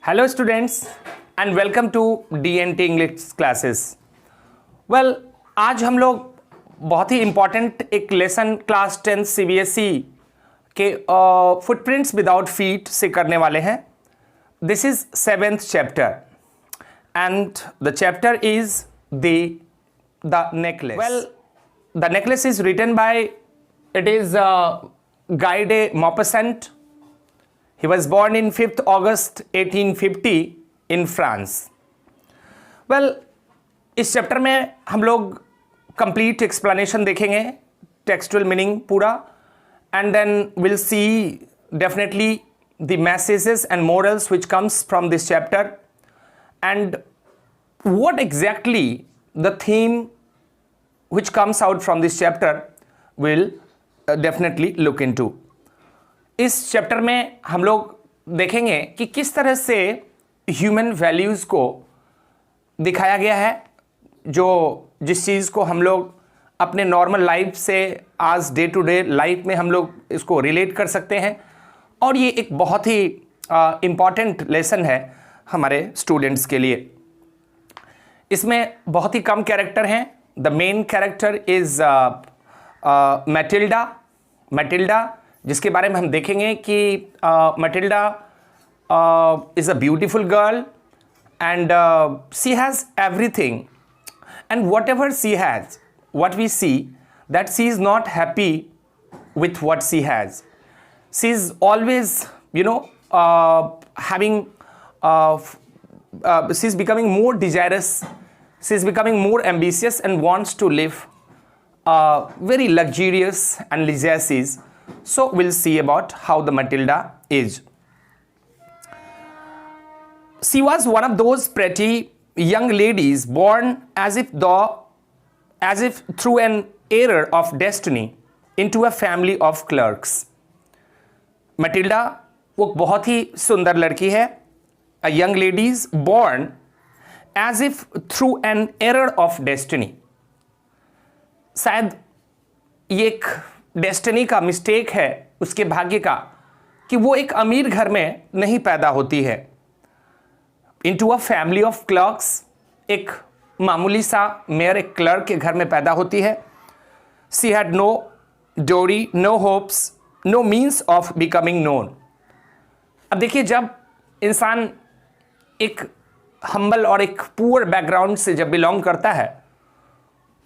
Hello students and welcome to DNT English classes. Well, आज हम लोग बहुत ही इम्पॉर्टेंट एक लेसन क्लास 10 CBSE के फुटप्रिंट्स विदाउट फीट से करने वाले हैं। This is 7th chapter and the chapter is the necklace. Well, the necklace is written by Guy de Maupassant. He was born in 5th August 1850 in France. Well, इस chapter में हम लोग complete explanation देखेंगे, textual meaning पूरा, and then will see definitely the messages and morals which comes from this chapter and what exactly the theme which comes out from this chapter will definitely look into. इस chapter में हम लोग देखेंगे कि किस तरह से ह्यूमन वैल्यूज़ को दिखाया गया है, जिस चीज़ को हम लोग अपने नॉर्मल लाइफ से आज डे टू डे लाइफ में हम लोग इसको रिलेट कर सकते हैं। और ये एक बहुत ही इम्पॉर्टेंट लेसन है हमारे स्टूडेंट्स के लिए। इसमें बहुत ही कम कैरेक्टर हैं। The main character is Matilda, जिसके बारे में हम देखेंगे कि Matilda is a beautiful girl and she has everything, and what ever she has, what we see that she is not happy with what she has. She is always, she is becoming more desirous, she is becoming more ambitious and wants to live very luxurious and leisure. So we'll see about how the Matilda is. She was one of those pretty young ladies born as if through an error of destiny into a family of clerks. Matilda वो बहुत ही सुंदर लड़की है। A young ladies born as if through an error of destiny. शायद ये एक destiny का mistake है, उसके भाग्य का, कि वो एक अमीर घर में नहीं पैदा होती है। Into a family of clerks, एक मामूली सा मेयर, एक क्लर्क के घर में पैदा होती है। She had no dowry, no hopes, no means of becoming known. अब देखिए, जब इंसान एक हम्बल और एक पुअर बैकग्राउंड से जब बिलोंग करता है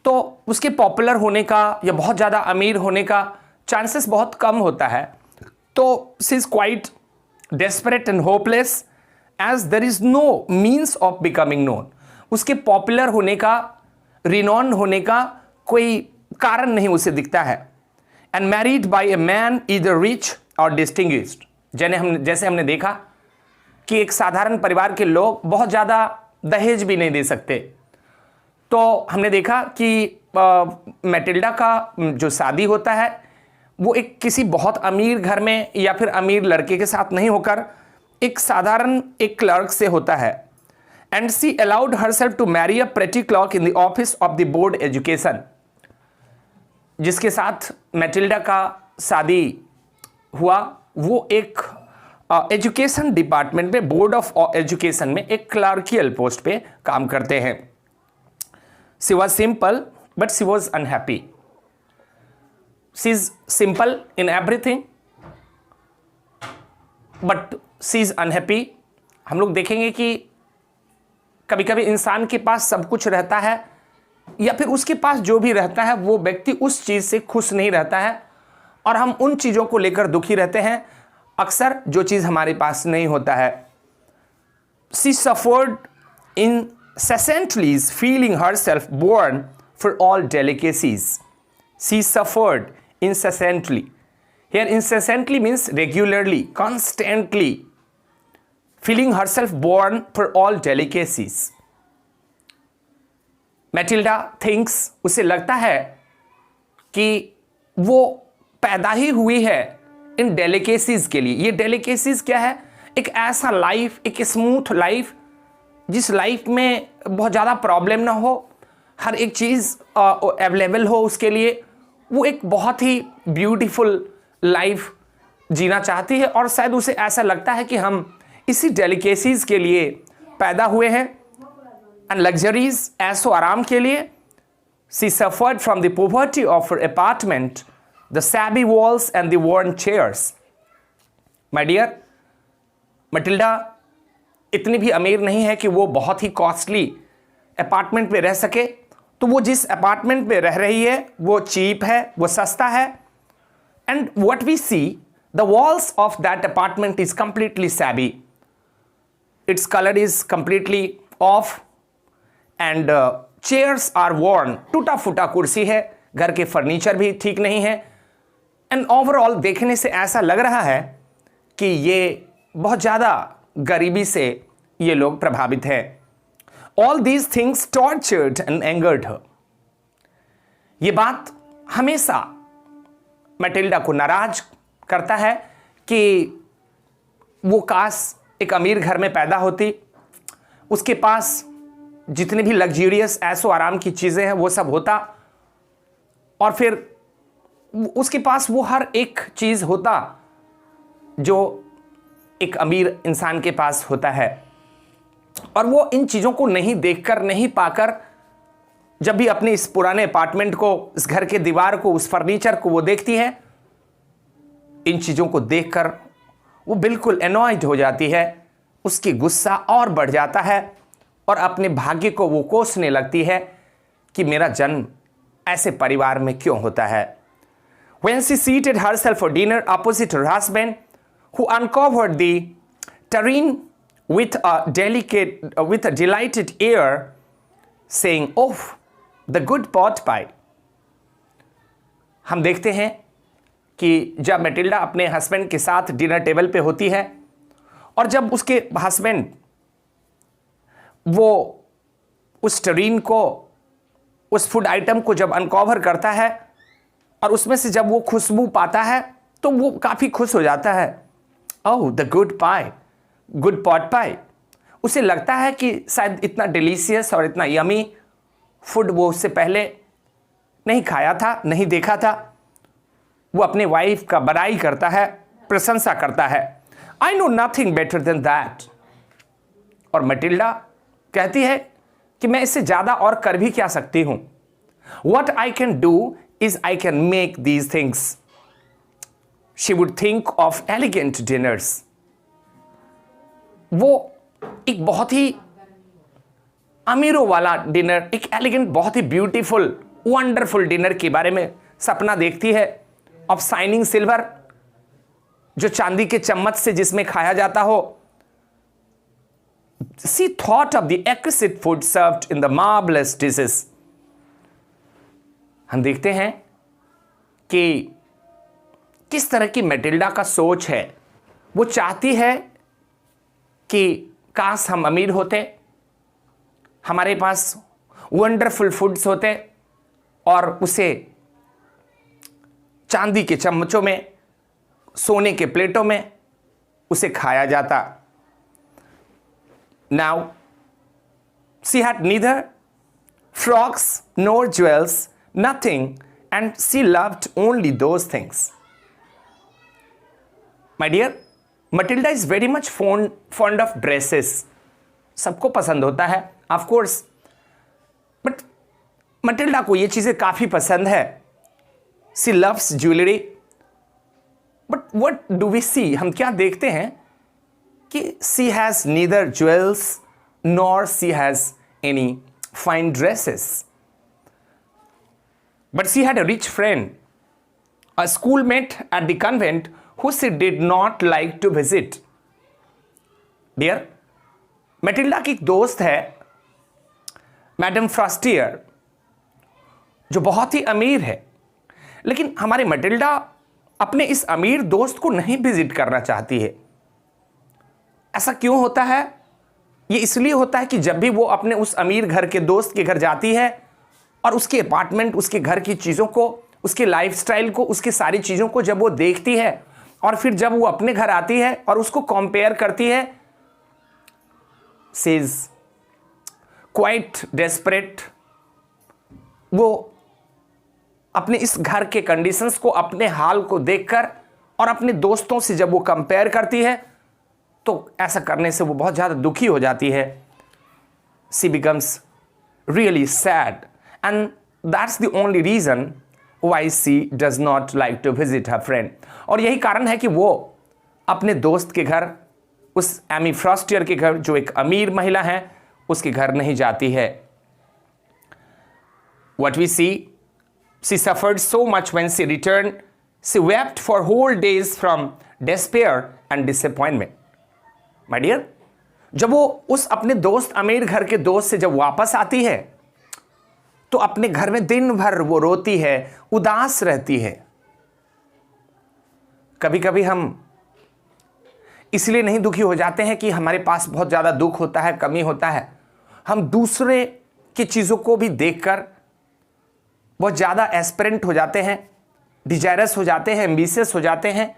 तो उसके पॉपुलर होने का या बहुत ज़्यादा अमीर होने का चांसेस बहुत कम होता है। तो she is quite desperate and hopeless as there is no means of becoming known. उसके पॉपुलर होने का, रिनॉन होने का कोई कारण नहीं उसे दिखता है। And married bye a man either rich और डिस्टिंग्विश्ड। जैसे हमने देखा कि एक साधारण परिवार के लोग बहुत ज़्यादा दहेज भी नहीं दे सकते। तो हमने देखा कि मैटिल्डा का जो शादी होता है वो एक किसी बहुत अमीर घर में या फिर अमीर लड़के के साथ नहीं होकर एक साधारण एक क्लर्क से होता है। And she allowed herself to marry a pretty clerk in the office of the board education. जिसके साथ मैटिल्डा का शादी हुआ वो एक एजुकेशन डिपार्टमेंट में, बोर्ड ऑफ एजुकेशन में एक क्लर्कियल पोस्ट पे काम करते हैं। She was simple, but she was unhappy. She is simple in everything, but she is unhappy. हम लोग देखेंगे कि कभी कभी इंसान के पास सब कुछ रहता है या फिर उसके पास जो भी रहता है वो व्यक्ति उस चीज़ से खुश नहीं रहता है और हम उन चीज़ों को लेकर दुखी रहते हैं, अक्सर जो चीज़ हमारे पास नहीं होता है। She suffered incessantly, feeling herself born for all delicacies. She suffered incessantly. Here incessantly means regularly, constantly. Feeling herself born for all delicacies. Matilda thinks, उसे लगता है कि वो पैदा ही हुई है इन डेलिकेसीज के लिए। ये डेलिकेसीज क्या है? एक ऐसा लाइफ, एक स्मूथ लाइफ जिस लाइफ में बहुत ज़्यादा प्रॉब्लम ना हो, हर एक चीज़ अवेलेबल हो उसके लिए। वो एक बहुत ही ब्यूटीफुल लाइफ जीना चाहती है और शायद उसे ऐसा लगता है कि हम इसी डेलिकेसीज के लिए पैदा हुए हैं एंड लग्जरीज, ऐसो आराम के लिए। She suffered from the poverty of her apartment, the shabby walls and the worn chairs. My dear, Matilda इतनी भी अमीर नहीं है कि वो बहुत ही कॉस्टली अपार्टमेंट में रह सके, तो वो जिस अपार्टमेंट में रह रही है वो चीप है, वो सस्ता है। And what we see, the walls of that apartment is completely shabby, its colour is completely off and chairs are worn, टूटा फूटा कुर्सी है, घर के फर्नीचर भी ठीक नहीं है। एंड ओवरऑल देखने से ऐसा लग रहा है कि ये बहुत ज़्यादा गरीबी से ये लोग प्रभावित हैं। All these things tortured and angered her. ये बात हमेशा मैटिल्डा को नाराज करता है कि वो काश एक अमीर घर में पैदा होती, उसके पास जितने भी लग्जूरियस ऐसो आराम की चीज़ें हैं वो सब होता, और फिर उसके पास वो हर एक चीज़ होता जो एक अमीर इंसान के पास होता है। और वो इन चीज़ों को नहीं देखकर, नहीं पाकर, जब भी अपने इस पुराने अपार्टमेंट को, इस घर के दीवार को, उस फर्नीचर को वो देखती है, इन चीज़ों को देखकर वो बिल्कुल एनॉयड हो जाती है, उसकी गुस्सा और बढ़ जाता है और अपने भाग्य को वो कोसने लगती है कि मेरा जन्म ऐसे परिवार में क्यों होता है। When she seated herself for dinner opposite her husband, who uncovered the tureen with a delighted air, saying, "Oh, the good pot pie." हम देखते हैं कि जब मैटिल्डा अपने हस्बैंड के साथ डिनर टेबल पे होती है और जब उसके हस्बैंड वो उस टरीन को, उस फूड आइटम को जब अनकवर करता है और उसमें से जब वो खुशबू पाता है तो वो काफ़ी खुश हो जाता है। Oh, the good pie, good pot pie. उसे लगता है कि शायद इतना डिलीशियस और इतना यमी फूड वो उससे पहले नहीं खाया था, नहीं देखा था। वो अपने वाइफ का बड़ाई करता है, प्रशंसा करता है। I know nothing better than that. और मैटिल्डा कहती है कि मैं इससे ज़्यादा और कर भी क्या सकती हूँ। What I can do is I can make these things. She would think of elegant dinners. वो एक बहुत ही अमीरों वाला डिनर, एक एलिगेंट, बहुत ही ब्यूटीफुल, वंडरफुल डिनर के बारे में सपना देखती है, ऑफ शाइनिंग सिल्वर, जो चांदी के चम्मच से जिसमें खाया जाता हो। She thought of the exquisite food served in the marvelous dishes. हम देखते हैं कि किस तरह की मैटिल्डा का सोच है। वो चाहती है कि काश हम अमीर होते, हमारे पास वंडरफुल फूड्स होते और उसे चांदी के चम्मचों में, सोने के प्लेटों में उसे खाया जाता। Now, she had neither frocks nor jewels, nothing, and she loved only those things. My dear, Matilda is very much fond of dresses. सबको पसंद होता है, of course. But Matilda को ये चीज़ें काफ़ी पसंद है. She loves jewelry. But what do we see? हम क्या देखते हैं कि she has neither jewels nor she has any fine dresses. But she had a rich friend, a schoolmate at the convent who she did not like to visit. Dear, Matilda की एक दोस्त है, madam फ्रॉस्टियर, जो बहुत ही अमीर है, लेकिन हमारे मैटिल्डा अपने इस अमीर दोस्त को नहीं विजिट करना चाहती है। ऐसा क्यों होता है? ये इसलिए होता है कि जब भी वो अपने उस अमीर घर के दोस्त के घर जाती है और उसके अपार्टमेंट, उसके घर की चीज़ों को, उसके लाइफस्टाइल को, उसकी सारी चीज़ों को जब वो देखती है और फिर जब वो अपने घर आती है और उसको कंपेयर करती है, शी इज क्वाइट डेस्परेट। वो अपने इस घर के कंडीशंस को, अपने हाल को देखकर और अपने दोस्तों से जब वो कंपेयर करती है तो ऐसा करने से वो बहुत ज़्यादा दुखी हो जाती है. She becomes really sad, and that's the only reason why she does not like to visit her friend. और यही कारण है कि वो अपने दोस्त के घर, उस एमी फ्रॉस्टियर के घर, जो एक अमीर महिला है, उसके घर नहीं जाती है. What we see, she suffered so much when she returned. She wept for whole days from despair and disappointment. My dear, जब वो उस अपने दोस्त, अमीर घर के दोस्त से जब वापस आती है, तो अपने घर में दिन भर वो रोती है, उदास रहती है. कभी कभी हम इसलिए नहीं दुखी हो जाते हैं कि हमारे पास बहुत ज़्यादा दुख होता है, कमी होता है. हम दूसरे की चीज़ों को भी देखकर बहुत ज़्यादा एस्पिरेंट हो जाते हैं, डिजायरस हो जाते हैं, एम्बिशियस हो जाते हैं,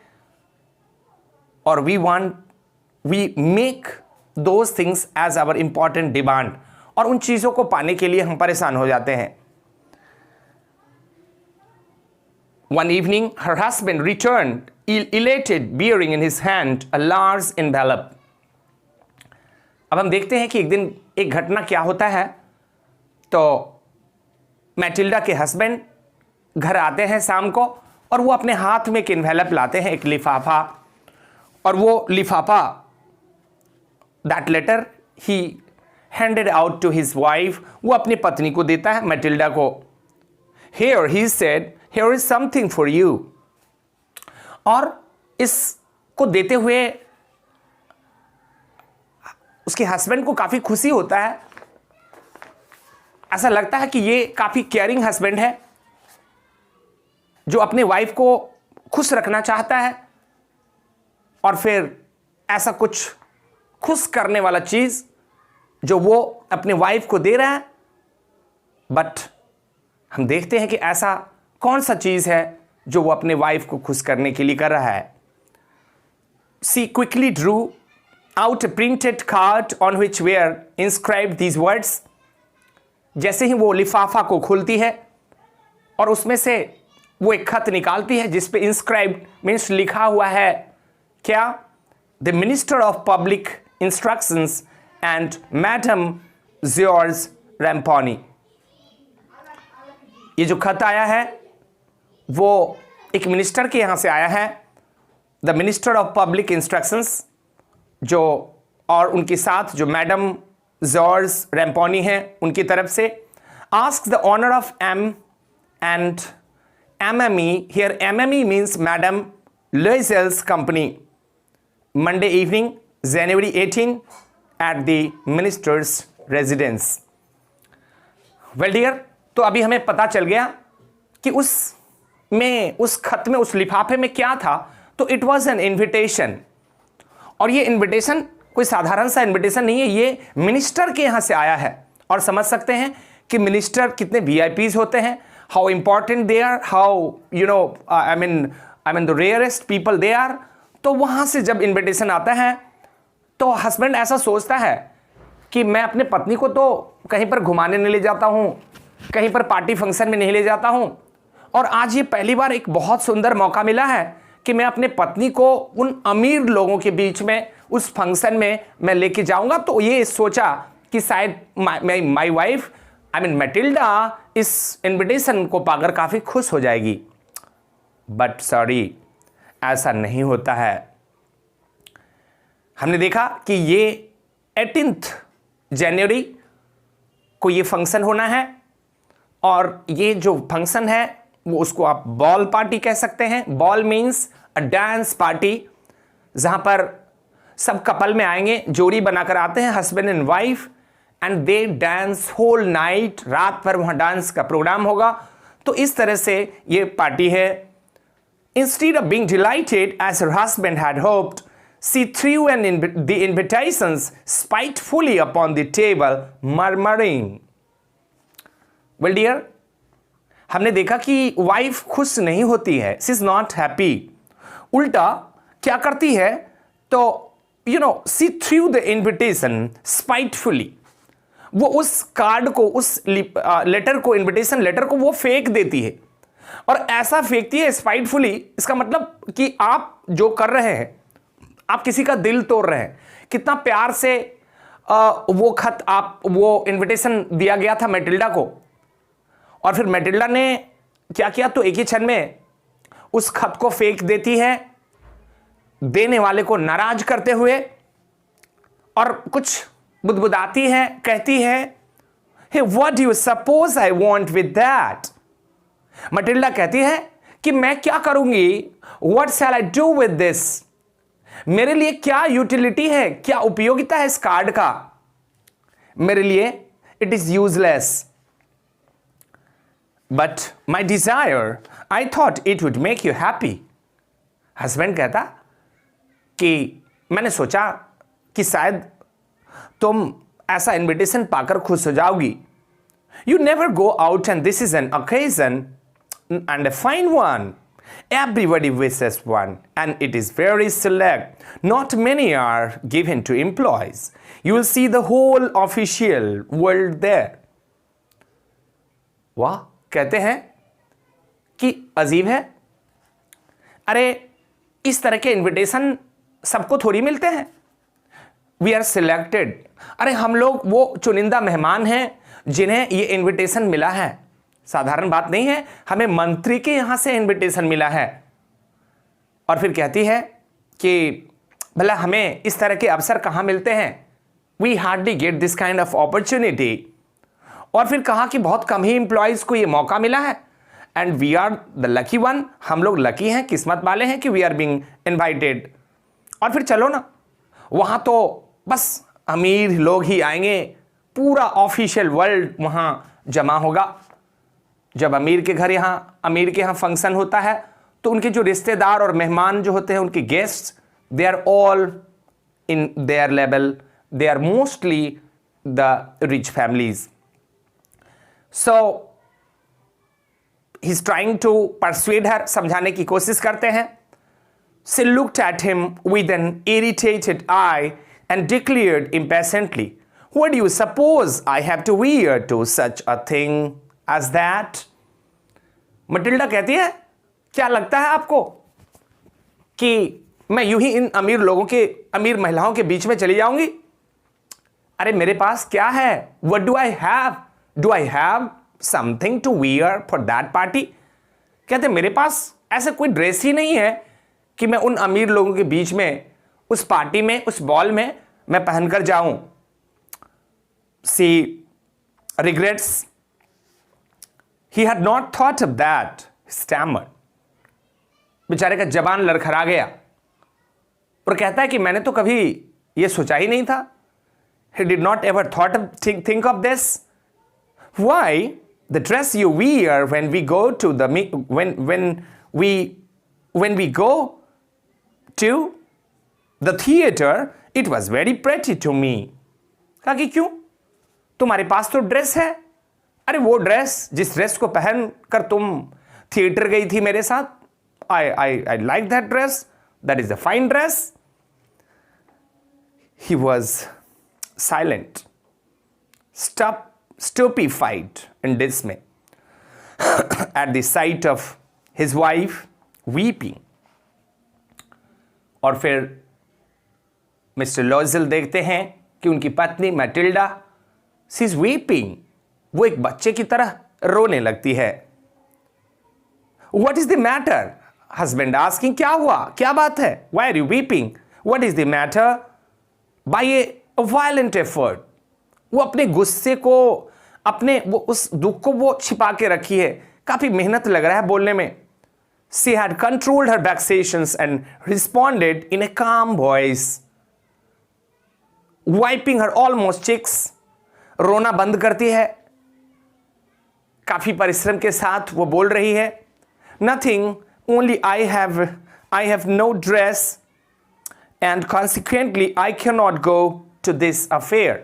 और we make those things as our important demand, और उन चीज़ों को पाने के लिए हम परेशान हो जाते हैं. One evening, her husband returned, elated, bearing in his hand a large envelope. अब हम देखते हैं कि एक दिन एक घटना क्या होता है. तो मैटिल्डा के हस्बैंड घर आते हैं शाम को, और वो अपने हाथ में एक एनवेलप लाते हैं, एक लिफाफा. और वो लिफाफा, that letter he handed out to his wife, वो अपनी पत्नी को देता है, मैटिल्डा को. Here he said, here is something for you. और इसको देते हुए उसके हस्बैंड को काफी खुशी होता है. ऐसा लगता है कि ये काफी केयरिंग हस्बैंड है, जो अपने वाइफ को खुश रखना चाहता है, और फिर ऐसा कुछ खुश करने वाला चीज जो वो अपने वाइफ को दे रहा है. बट हम देखते हैं कि ऐसा कौन सा चीज है जो वो अपने वाइफ को खुश करने के लिए कर रहा है. She quickly drew out a printed card on which were inscribed these words. जैसे ही वो लिफाफा को खोलती है और उसमें से वो एक खत निकालती है जिस पे इंस्क्राइब्ड मीन्स लिखा हुआ है क्या? The minister of public instructions and madam George Ramponneau. ये जो खत आया है वो एक मिनिस्टर के यहाँ से आया है, the minister of public instructions, जो और उनके साथ जो मैडम जॉर्ज रैम्पोनी है उनकी तरफ से. Ask the honour of M and Mme. Here Mme means madam Loisel's company. Monday evening January 18 at the minister's residence. Well dear, तो अभी हमें पता चल गया कि उस खत में, उस लिफाफे में क्या था. तो इट वॉज एन इन्विटेशन, और ये इन्विटेशन कोई साधारण सा इन्विटेशन नहीं है, ये मिनिस्टर के यहाँ से आया है. और समझ सकते हैं कि मिनिस्टर कितने वीआईपीज होते हैं, how important they are, how you know I mean the rarest people they are. तो वहाँ से जब इन्विटेशन आता है तो हस्बैंड ऐसा सोचता है कि मैं अपने पत्नी को तो कहीं पर घुमाने नहीं ले जाता हूँ, कहीं पर पार्टी फंक्शन में नहीं ले जाता हूँ, और आज ये पहली बार एक बहुत सुंदर मौका मिला है कि मैं अपने पत्नी को उन अमीर लोगों के बीच में उस फंक्शन में मैं लेके जाऊंगा. तो ये सोचा कि शायद my wife I mean Matilda इस इन्विटेशन को पाकर काफ़ी खुश हो जाएगी. बट सॉरी, ऐसा नहीं होता है. हमने देखा कि ये 18 जनवरी को ये फंक्शन होना है, और ये जो फंक्शन है वो उसको आप बॉल पार्टी कह सकते हैं. बॉल मीन्स अ डांस पार्टी, जहां पर सब कपल में आएंगे, जोड़ी बनाकर आते हैं husband and wife, and they dance whole night. रात भर वहां डांस का प्रोग्राम होगा. तो इस तरह से ये पार्टी है. Instead of being delighted as her husband had hoped, she threw the invitations spitefully upon the table, murmuring. Well dear, हमने देखा कि वाइफ खुश नहीं होती है, शी इज नॉट हैप्पी. उल्टा क्या करती है, तो she threw the invitation spitefully. वो उस कार्ड को, उस लेटर को, इन्विटेशन लेटर को वो फेंक देती है. और ऐसा फेंकती है स्पाइटफुली, इसका मतलब कि आप जो कर रहे हैं, आप किसी का दिल तोड़ रहे हैं। कितना प्यार से वो खत वो इनविटेशन दिया गया था मैटिल्डा को, और फिर मैटिल्डा ने क्या किया, तो एक ही क्षण में उस खत को फेंक देती है, देने वाले को नाराज करते हुए, और कुछ बुदबुदाती है, कहती है, hey what do you suppose I want with that. Matilda कहती है कि मैं क्या करूंगी, what shall I do with this, मेरे लिए क्या यूटिलिटी है, क्या उपयोगिता है इस कार्ड का, मेरे लिए it is useless. But my desire I thought it would make you happy. Husband कहता कि मैंने सोचा कि शायद तुम ऐसा इन्विटेशन पाकर खुश हो जाओगी। You never go out and this is an occasion and a fine one. Everybody wishes one, and it is very select. Not many are given to employees. You will see the whole official world there. वाह, कहते हैं कि अजीब है। अरे इस तरह के इनविटेशन सबको थोड़ी मिलते हैं। We are selected. अरे हम लोग वो चुनिंदा मेहमान हैं जिन्हें ये इनविटेशन मिला है। साधारण बात नहीं है, हमें मंत्री के यहां से इनविटेशन मिला है। और फिर कहती है कि भला हमें इस तरह के अवसर कहां मिलते हैं, we hardly get this kind of opportunity. और फिर कहा कि बहुत कम ही इंप्लॉयज को यह मौका मिला है, and we are the lucky one, हम लोग लकी हैं, किस्मत वाले हैं कि वी आर बीइंग इनवाइटेड। और फिर चलो ना, वहां तो बस अमीर लोग ही आएंगे, पूरा ऑफिशियल वर्ल्ड वहां जमा होगा। जब अमीर के यहाँ फंक्शन होता है तो उनके जो रिश्तेदार और मेहमान जो होते हैं, उनके guest, they are all in their level, they are mostly the rich families. So he is trying to persuade her, समझाने की कोशिश करते हैं। She looked at him with an irritated eye and declared impatiently, what do you suppose I have to wear to such a thing as that? Matilda कहती है, क्या लगता है आपको कि मैं यूं ही इन अमीर महिलाओं के बीच में चली जाऊंगी? अरे मेरे पास क्या है? What do I have? Do I have something to wear for that party? कहते मेरे पास ऐसा कोई ड्रेस ही नहीं है कि मैं उन अमीर लोगों के बीच में, उस पार्टी में, उस बॉल में मैं पहनकर जाऊं। She regrets he had not thought of that, stammered. बेचारे का जबान लड़खड़ा गया और कहता है कि मैंने तो कभी यह सोचा ही नहीं था। He did not ever thought of think of this. Why the dress you wear when we go to the when we go to the theater, it was very pretty to me. कहा कि क्यों, तुम्हारे पास तो dress है। अरे वो dress, जिस dress को पहन कर तुम थिएटर गई थी मेरे साथ, I like that dress, that is a fine dress. He was silent, stupefied in dismay at the sight of his wife weeping. और फिर मिस्टर लॉज़ल देखते हैं कि उनकी पत्नी मैटिल्डा, शी इज वीपिंग, वो एक बच्चे की तरह रोने लगती है। What is the matter? Husband asking, क्या हुआ, क्या बात है? Why are you weeping? What is the matter? By a violent effort, वो अपने गुस्से को, वो उस दुख को वो छिपा के रखी है। काफी मेहनत लग रहा है बोलने में। She had controlled her vexations and responded in a calm voice, wiping her almost cheeks. रोना बंद करती है, काफी परिश्रम के साथ वो बोल रही है, nothing, only I have no dress and consequently I cannot go to this affair.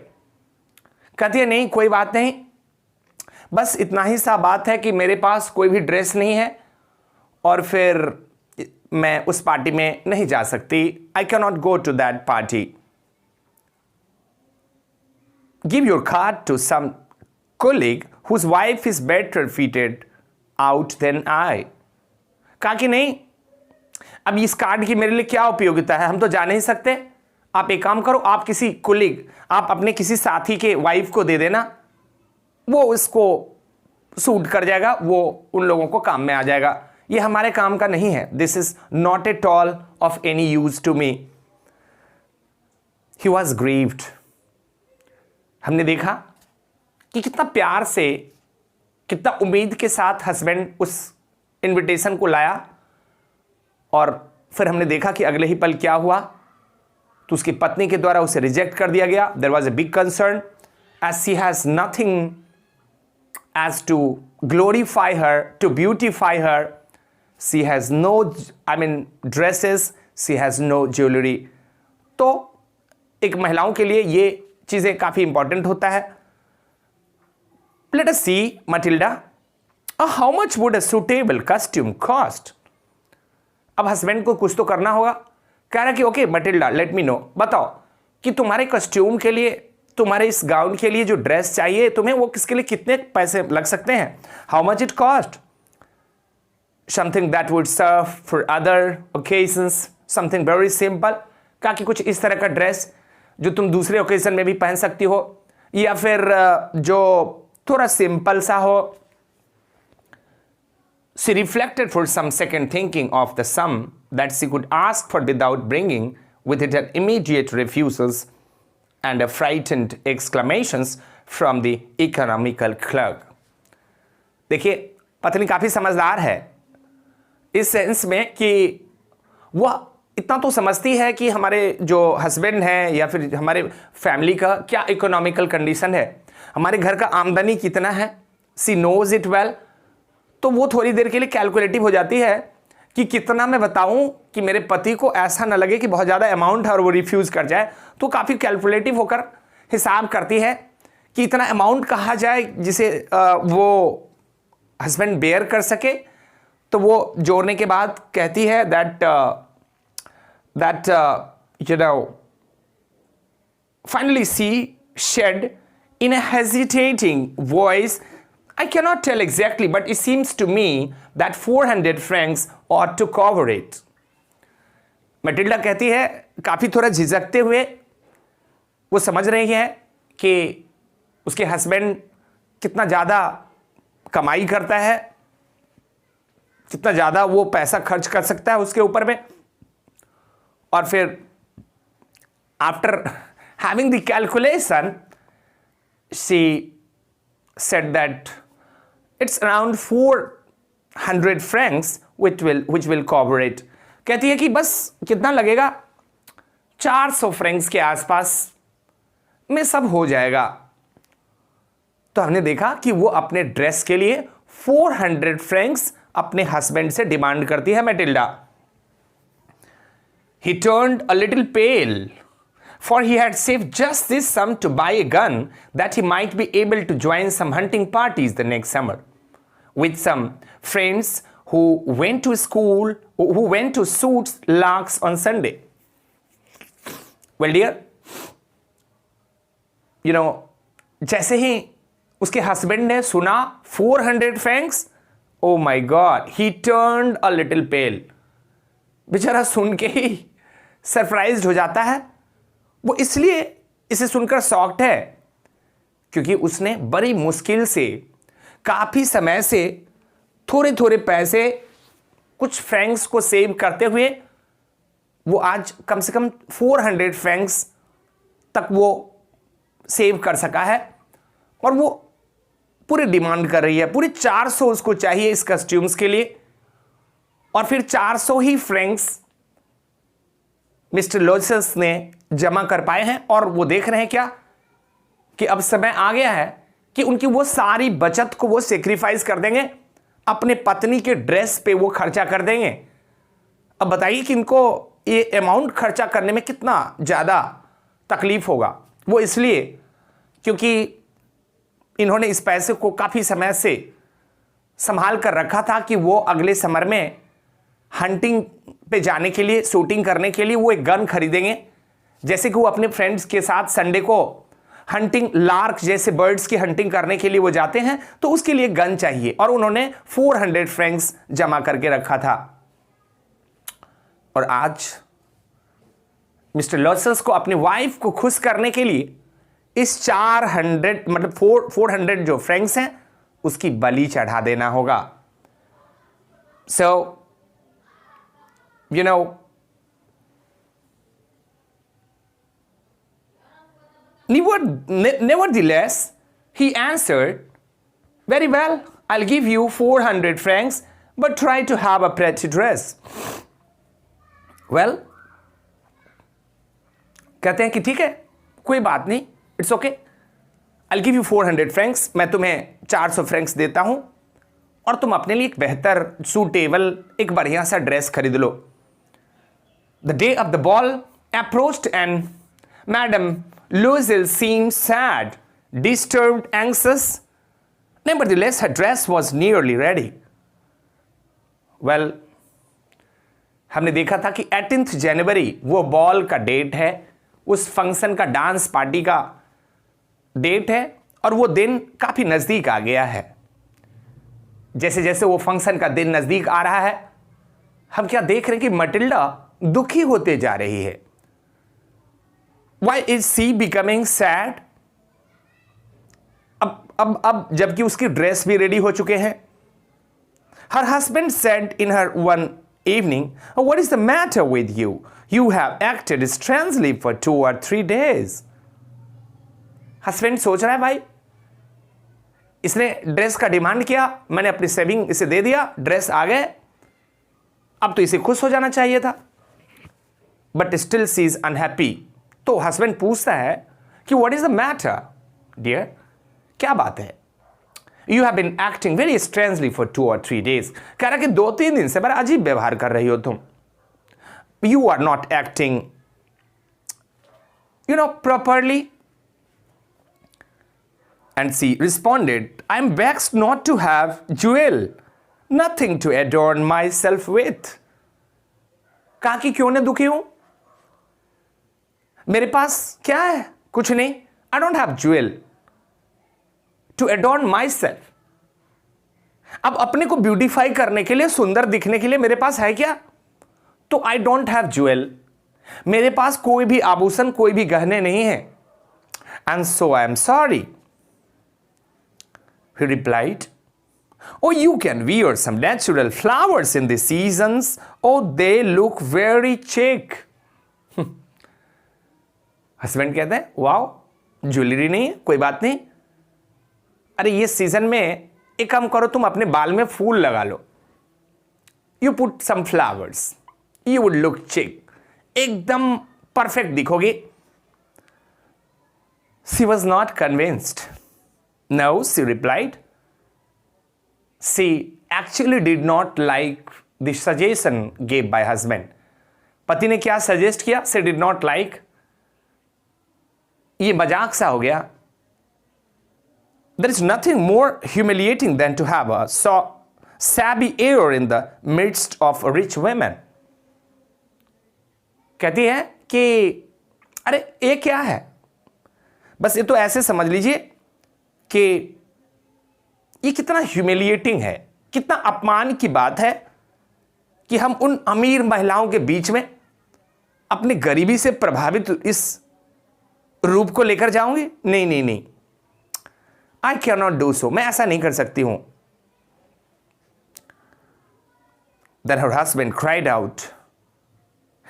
कहती है नहीं, कोई बात नहीं, बस इतना ही सा बात है कि मेरे पास कोई भी ड्रेस नहीं है और फिर मैं उस पार्टी में नहीं जा सकती। I cannot go to that party. Give your card to some colleague whose wife is better fitted out than I. कहा कि नहीं, अब इस कार्ड की मेरे लिए क्या उपयोगिता है हम तो जान नहीं सकते। आप एक काम करो, आप किसी कोलीग, आप अपने किसी साथी के वाइफ को दे देना, वो इसको सूट कर जाएगा, वो उन लोगों को काम में आ जाएगा। ये हमारे काम का नहीं है। This is not at all of any use to me. He was grieved. हमने देखा कि कितना प्यार से, कितना उम्मीद के साथ हस्बैंड उस इनविटेशन को लाया, और फिर हमने देखा कि अगले ही पल क्या हुआ, तो उसकी पत्नी के द्वारा उसे रिजेक्ट कर दिया गया। There was a big concern as she has nothing as to glorify her, to beautify her. She has no, I mean dresses, she has no jewellery. तो एक महिलाओं के लिए ये चीजें काफी इंपॉर्टेंट होता है। Let us see Matilda, how much would a suitable costume cost. अब हस्बैंड को कुछ तो करना होगा। कह रहा कि okay Matilda, let me know, बताओ कि तुम्हारे कॉस्ट्यूम के लिए, तुम्हारे इस गाउन के लिए जो ड्रेस चाहिए तुम्हें, वो किसके लिए कितने पैसे लग सकते हैं, how much it cost. Something that would serve for other occasions, something very simple. कहा कि कुछ इस तरह का ड्रेस जो तुम दूसरे ओकेजन में भी पहन सकती हो, या फिर जो थोड़ा सिंपल सा हो। She reflected for some second, thinking of the sum that she could ask for without bringing with it an immediate refusals and a frightened exclamations from the economical clerk. देखिए, पत्नी काफी समझदार है इस सेंस में कि वह इतना तो समझती है कि हमारे जो हस्बैंड हैं या फिर हमारे फैमिली का क्या इकोनॉमिकल कंडीशन है, हमारे घर का आमदनी कितना है। सी नोज इट वेल। तो वो थोड़ी देर के लिए कैलकुलेटिव हो जाती है कि कितना मैं बताऊं कि मेरे पति को ऐसा ना लगे कि बहुत ज़्यादा अमाउंट है और वो रिफ्यूज़ कर जाए। तो काफ़ी कैलकुलेटिव होकर हिसाब करती है कि इतना अमाउंट कहा जाए जिसे वो हस्बैंड बेयर कर सके। तो वो जोड़ने के बाद कहती है that you know finally she said in a hesitating voice, I cannot tell exactly, but it seems to me that 400 francs ought to cover it. Matilda कहती है, काफी थोड़ा झिझकते हुए, वो समझ रही है कि उसके हस्बैंड कितना ज्यादा कमाई करता है, कितना ज्यादा वो पैसा खर्च कर सकता है उसके ऊपर में। और फिर after having the calculation she said that it's around 400 francs which will cover it. कहती है कि बस कितना लगेगा, 400 फ्रैंक्स के आसपास में सब हो जाएगा। तो हमने देखा कि वो अपने ड्रेस के लिए 400 फ्रैंक्स अपने हस्बैंड से डिमांड करती है Matilda. He turned a little pale, for he had saved just this sum to buy a gun that he might be able to join some hunting parties the next summer with some friends who went to school, who went to shoot larks on Sunday. Well dear, you know, जैसे ही उसके husband ने सुना 400 francs, oh my God, he turned a little pale. बेचारा सुन के ही surprised हो जाता है। वो इसलिए इसे सुनकर शॉक्ड है क्योंकि उसने बड़ी मुश्किल से, काफी समय से थोड़े थोड़े पैसे, कुछ फ्रैंक्स को सेव करते हुए वो आज कम से कम 400 फ्रैंक्स तक वो सेव कर सका है। और वो पूरी डिमांड कर रही है, पूरी 400 उसको चाहिए इस कस्ट्यूम्स के लिए। और फिर 400 ही फ्रैंक्स मिस्टर लोसेस ने जमा कर पाए हैं। और वो देख रहे हैं क्या कि अब समय आ गया है कि उनकी वो सारी बचत को वो सेक्रीफाइस कर देंगे, अपने पत्नी के ड्रेस पे वो खर्चा कर देंगे। अब बताइए कि इनको ये अमाउंट खर्चा करने में कितना ज़्यादा तकलीफ होगा। वो इसलिए क्योंकि इन्होंने इस पैसे को काफ़ी समय से संभाल कर रखा था कि वो अगले समर में हंटिंग पे जाने के लिए, शूटिंग करने के लिए वो एक गन खरीदेंगे। जैसे कि वो अपने फ्रेंड्स के साथ संडे को हंटिंग, लार्क जैसे बर्ड्स की हंटिंग करने के लिए वो जाते हैं, तो उसके लिए गन चाहिए और उन्होंने 400 फ्रैंक्स जमा करके रखा था। और आज मिस्टर लॉसेल्स को अपनी वाइफ को खुश करने के लिए इस 400 मतलब 400 जो फ्रैंक्स हैं उसकी बलि चढ़ा देना होगा. So you know nevertheless he answered, very well, I'll give you 400 francs, but try to have a pretty dress. Well, कहते हैं कि ठीक है, कोई बात नहीं, it's okay, I'll give you 400 francs, मैं तुम्हें 400 फ्रैंक्स देता हूं और तुम अपने लिए एक बेहतर सूटेबल एक बढ़िया सा ड्रेस खरीद लो. The day of the ball approached and Madame Loisel seemed sad, disturbed, anxious. Nevertheless, her dress was nearly ready. Well, हमने देखा था कि 18 जनवरी वो बॉल का डेट है, उस फंक्शन का, डांस पार्टी का डेट है और वो दिन काफी नजदीक आ गया है. जैसे जैसे वो फंक्शन का दिन नजदीक आ रहा है, हम क्या देख रहे हैं कि मटिल्डा दुखी होते जा रही है. Why is she becoming sad? अब जबकि उसकी ड्रेस भी रेडी हो चुके हैं. Her husband said in her one evening, oh, what is the matter with you? You have acted strangely for 2 or 3 days. Husband सोच रहा है भाई, इसने ड्रेस का डिमांड किया, मैंने अपनी सेविंग इसे दे दिया, ड्रेस आ गए, अब तो इसे खुश हो जाना चाहिए था. But still she is unhappy. तो हस्बैंड पूछता है कि what is the matter dear, क्या बात है? You have been acting very strangely for 2 or 3 days. कह रहा कि 2-3 दिन से बड़ा अजीब व्यवहार कर रही हो तुम. You are not acting properly. And she responded, I am vexed not to have jewel, nothing to adorn myself with. कहा कि क्यों न दुखी हूं, मेरे पास क्या है? कुछ नहीं. I don't have jewel to adorn myself. अब अपने को ब्यूटीफाई करने के लिए, सुंदर दिखने के लिए मेरे पास है क्या? तो I don't have jewel. मेरे पास कोई भी आभूषण, कोई भी गहने नहीं है. And so I am sorry. He replied, oh, you can wear some natural flowers in the seasons. Oh, they look very chic. Husband कहते हैं, वाओ, ज्वेलरी नहीं है, कोई बात नहीं. अरे ये सीजन में एक काम करो, तुम अपने बाल में फूल लगा लो. You put some flowers, you would look chic, एकदम परफेक्ट दिखोगे. She was not convinced. No, she replied. She actually did not like the suggestion gave by husband. पति ने क्या सजेस्ट किया? She did not like. ये मजाक सा हो गया. There is nothing more humiliating than to have a shabby air in the midst of rich women. कहती है कि अरे ये क्या है? बस ये तो ऐसे समझ लीजिए कि ये कितना ह्यूमिलिएटिंग है, कितना अपमान की बात है कि हम उन अमीर महिलाओं के बीच में अपनी गरीबी से प्रभावित इस रूप को लेकर जाऊंगी. नहीं नहीं नहीं, I can not do so, मैं ऐसा नहीं कर सकती हूं. Then her husband cried out,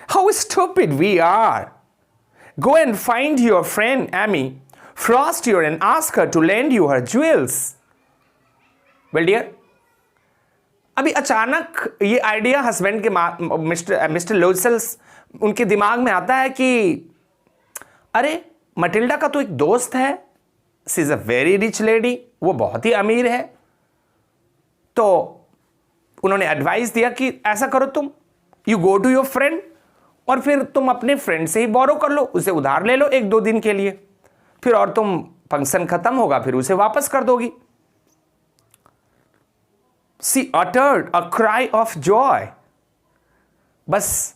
how stupid we are. Go and find your friend Amy Frost here and ask her to lend you her jewels. Well dear, अभी अचानक ये idea husband के मिस्टर लोसेल्स उनके दिमाग में आता है कि अरे मटिल्डा का तो एक दोस्त है, she is a very rich lady, वो बहुत ही अमीर है. तो उन्होंने एडवाइस दिया कि ऐसा करो, तुम you go to your friend और फिर तुम अपने फ्रेंड से ही बोरो कर लो, उसे उधार ले लो 1-2 दिन के लिए, फिर और तुम फंक्शन खत्म होगा फिर उसे वापस कर दोगी. She uttered a cry of joy. बस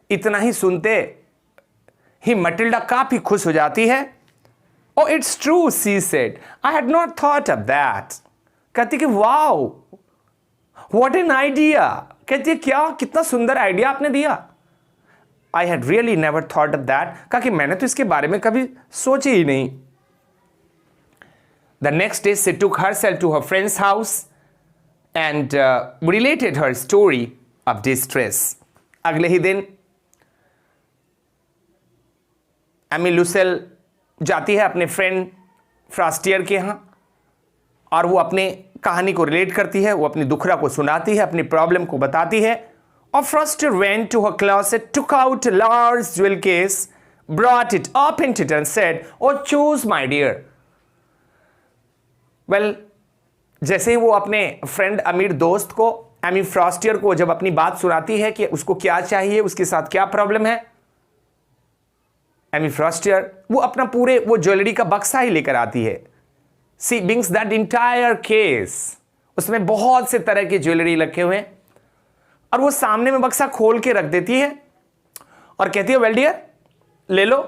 इतना ही सुनते ही मटिल्डा काफी खुश हो जाती है. Oh, it's true, she said. I had not thought of that. कहती कि वाओ, what an idea. कहती है क्या, कितना सुंदर आइडिया आपने दिया. I had really never thought of that. कहा कि मैंने तो इसके बारे में कभी सोची ही नहीं. The next day she took herself to her friend's house and related her story of distress. अगले ही दिन एमी लुसेल जाती है अपने फ्रेंड फ्रास्टियर के यहाँ और वो अपने कहानी को रिलेट करती है, वो अपनी दुखड़ा को सुनाती है, अपनी प्रॉब्लम को बताती है. और फ्रास्टियर went to her closet, took out a large jewel case, brought it, opened it and said, "Oh, choose my dear." Well, जैसे ही वो अपने फ्रेंड अमीर दोस्त को, एमी फ्रास्टियर को जब अपनी बात सुनाती है कि उसको क्या चाहिए, उसके साथ क्या प्रॉब्लम है, एमी फ्रास्टियर वो अपना पूरे वो ज्वेलरी का बक्सा ही लेकर आती है. सी ब्रिंग्स दैट इंटायर केस. उसमें बहुत से तरह के ज्वेलरी रखे हुए हैं और वो सामने में बक्सा खोल के रख देती है और कहती है, वेल डियर, ले लो,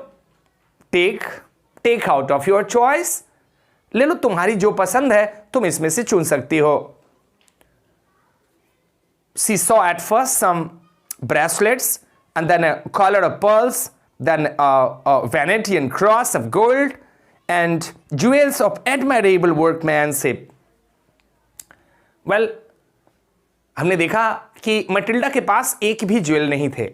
take out of your choice, ले लो, तुम्हारी जो पसंद है तुम इसमें से चुन सकती हो. She saw at first some bracelets and then a collar of pearls, then a Venetian cross of gold and jewels of admirable workmanship. Well, हमने देखा कि मटिल्डा के पास एक भी ज्वेल नहीं थे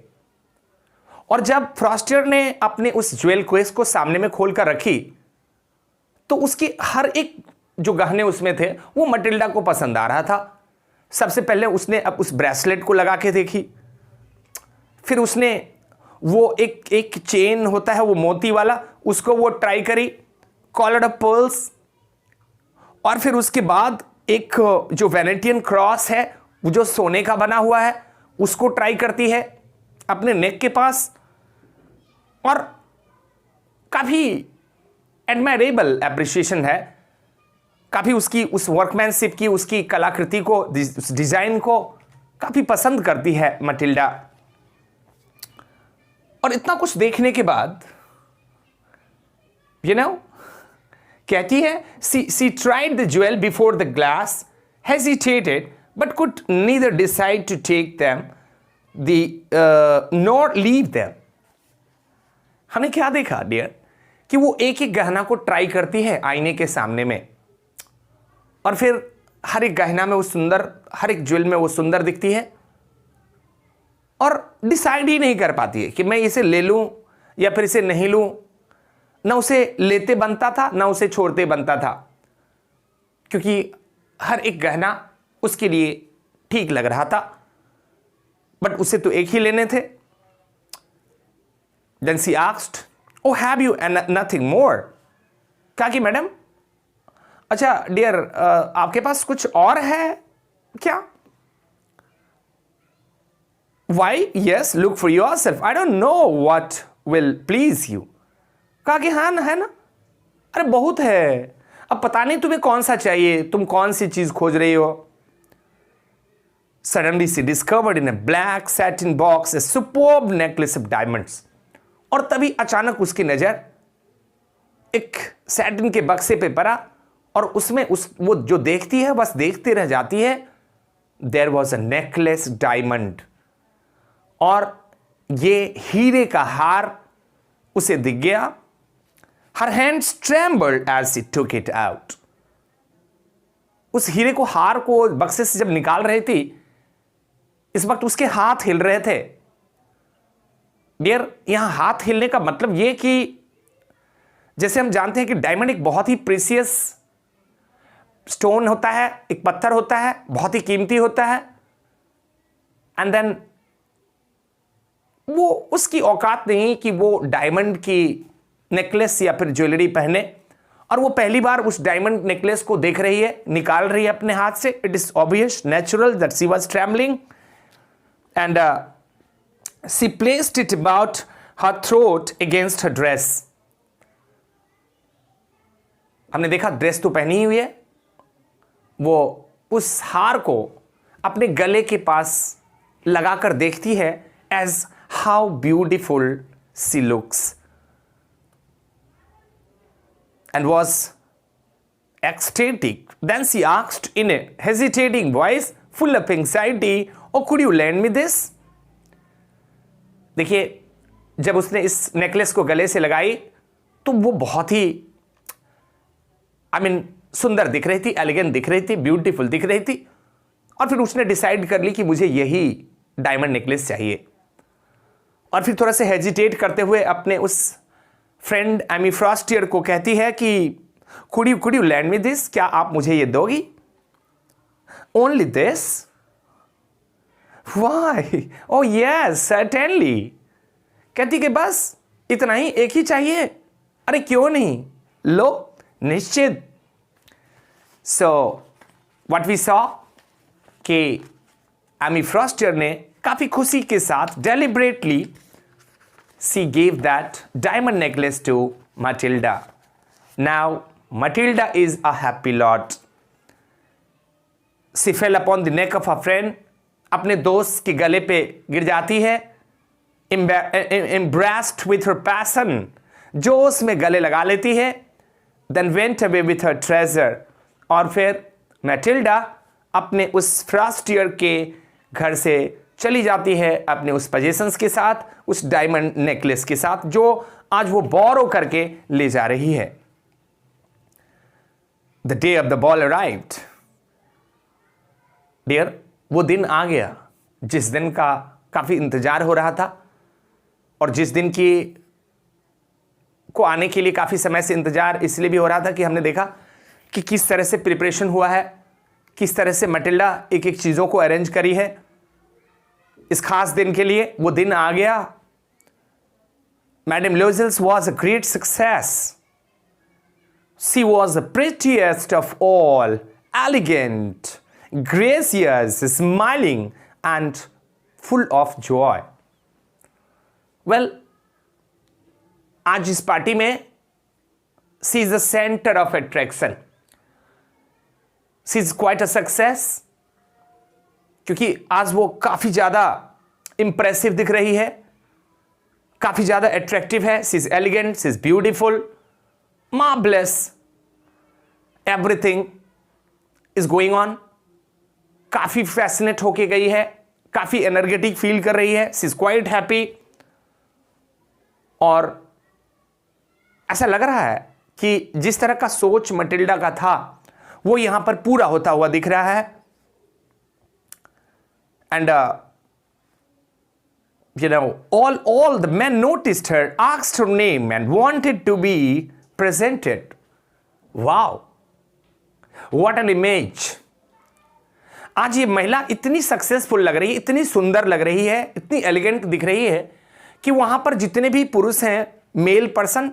और जब फ्रास्टियर ने अपने उस ज्वेल केस को सामने में खोलकर रखी तो उसके हर एक जो गहने उसमें थे वो मटिल्डा को पसंद आ रहा था. सबसे पहले उसने अब उस ब्रेसलेट को लगा के देखी, फिर उसने वो एक चेन होता है वो मोती वाला, उसको वो ट्राई करी, कॉलर ऑफ पर्ल्स, और फिर उसके बाद एक जो वेनेटियन क्रॉस है वो जो सोने का बना हुआ है उसको ट्राई करती है अपने नेक के पास. और काफी एडमायरेबल एप्रिशिएशन है, काफी उसकी उस वर्कमैनशिप की, उसकी कलाकृति को, उस डिजाइन को काफी पसंद करती है मटिल्डा. और इतना कुछ देखने के बाद कहती है, she tried the jewel before the glass, hesitated but could neither decide to take them nor leave them. हमने क्या देखा डियर कि वो एक एक गहना को ट्राई करती है आईने के सामने में और फिर हर एक गहना में वो सुंदर, हर एक ज्वेल में वो सुंदर दिखती है और डिसाइड ही नहीं कर पाती है कि मैं इसे ले लूं या फिर इसे नहीं लूं. ना उसे लेते बनता था ना उसे छोड़ते बनता था, क्योंकि हर एक गहना उसके लिए ठीक लग रहा था, बट उसे तो एक ही लेने थे. Then she asked, "Oh, have you and nothing more?" कहा कि मैडम, अच्छा डियर, आपके पास कुछ और है क्या? Why? Yes, look for yourself. I don't know what will please you. कहा कि हाँ ना, है ना, अरे बहुत है, अब पता नहीं तुम्हें कौन सा चाहिए, तुम कौन सी चीज खोज रही हो. Suddenly she discovered in a black satin box a superb necklace of diamonds. और तभी अचानक उसकी नजर एक सैटिन के बक्से पे पड़ा और उसमें वो जो देखती है बस देखती रह जाती है. There was a necklace diamond. और ये हीरे का हार उसे दिख गया. Her hands trembled as she took it out. उस हीरे को, हार को बक्से से जब निकाल रही थी, इस वक्त उसके हाथ हिल रहे थे. डियर, यहां हाथ हिलने का मतलब यह कि जैसे हम जानते हैं कि डायमंड एक बहुत ही प्रीसियस स्टोन होता है, एक पत्थर होता है, बहुत ही कीमती होता है, एंड देन वो उसकी औकात नहीं कि वो डायमंड की नेकलेस या फिर ज्वेलरी पहने, और वो पहली बार उस डायमंड नेकलेस को देख रही है, निकाल रही है अपने हाथ से. It is obvious, natural that she was trembling and she placed it about her throat against her dress. हमने देखा ड्रेस तो पहनी हुई है, वो उस हार को अपने गले के पास लगाकर देखती है. as how beautiful she looks, and was ecstatic. Then she asked in a hesitating voice, full of anxiety, "Oh, could you lend me this?" देखिए, जब उसने इस नेकलेस को गले से लगाई तो वो बहुत ही सुंदर दिख रही थी, एलिगेंट दिख रही थी, ब्यूटीफुल दिख रही थी। और फिर उसने डिसाइड कर ली कि मुझे यही डायमंड नेकलेस चाहिए। और फिर थोड़ा सा हेजिटेट करते हुए अपने उस फ्रेंड एमी फ्रॉस्टियर को कहती है कि could you land me this, क्या आप मुझे ये दोगी? Only this? Why? Oh yes certainly. कहती कि बस इतना ही, एक ही चाहिए? अरे क्यों नहीं, लो निश्चित। सो व्हाट वी सॉ कि एमी फ्रॉस्टियर ने काफी खुशी के साथ deliberately she gave that diamond necklace to Matilda. Now Matilda is a happy lot. She fell upon the neck of her friend. अपने दोस्त के गले पे गिर जाती है, embraced with her passion, जोश में गले लगा लेती है, then went away with her treasure. और फिर मैटिल्डा अपने उस फ्रॉस्टियर के घर से चली जाती है अपने उस पोजेशंस के साथ, उस डायमंड नेकलेस के साथ जो आज वो बोरो करके ले जा रही है। The day of the ball arrived. Dear, वो दिन आ गया जिस दिन का काफी इंतजार हो रहा था और जिस दिन की को आने के लिए काफी समय से इंतजार इसलिए भी हो रहा था कि हमने देखा कि किस तरह से प्रिपरेशन हुआ है, किस तरह से मैटिल्डा एक एक चीजों को अरेंज करी है इस खास दिन के लिए। वो दिन आ गया। Madam Loisel was a great success. She was the prettiest of all, elegant, gracious, smiling and full of joy. Well, आज इस पार्टी में she is the centre of attraction. She is quite a success क्योंकि आज वो काफी ज्यादा impressive दिख रही है, काफी ज्यादा अट्रैक्टिव है। She is elegant, she is beautiful, marvellous, everything is going on. काफी फैसिनेट होके गई है, काफी एनर्जेटिक फील कर रही है। She is quite happy. और ऐसा लग रहा है कि जिस तरह का सोच मैटिल्डा का था वो यहां पर पूरा होता हुआ दिख रहा है। And all the men noticed her, asked her name, and wanted to be presented. Wow, what an image! आज ये महिला इतनी सक्सेसफुल लग रही है, इतनी सुंदर लग रही है, इतनी एलिगेंट दिख रही है कि वहां पर जितने भी पुरुष हैं, male person,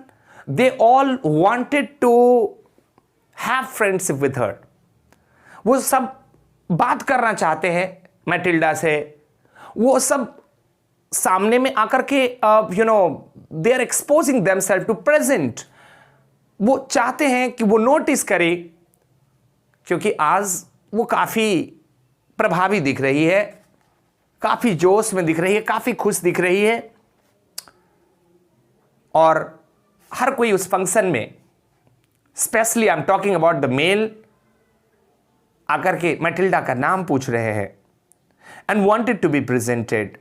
they all wanted to have friendship with her. वो सब बात करना चाहते हैं मैटिल्डा से। वो सब सामने में आकर के they are exposing themselves to present. वो चाहते हैं कि वो नोटिस करे, क्योंकि आज वो काफी प्रभावी दिख रही है, काफी जोश में दिख रही है, काफी खुश दिख रही है। और हर कोई उस फंक्शन में, specially I am talking about the male, आकर के मैटिल्डा का नाम पूछ रहे हैं and wanted to be presented.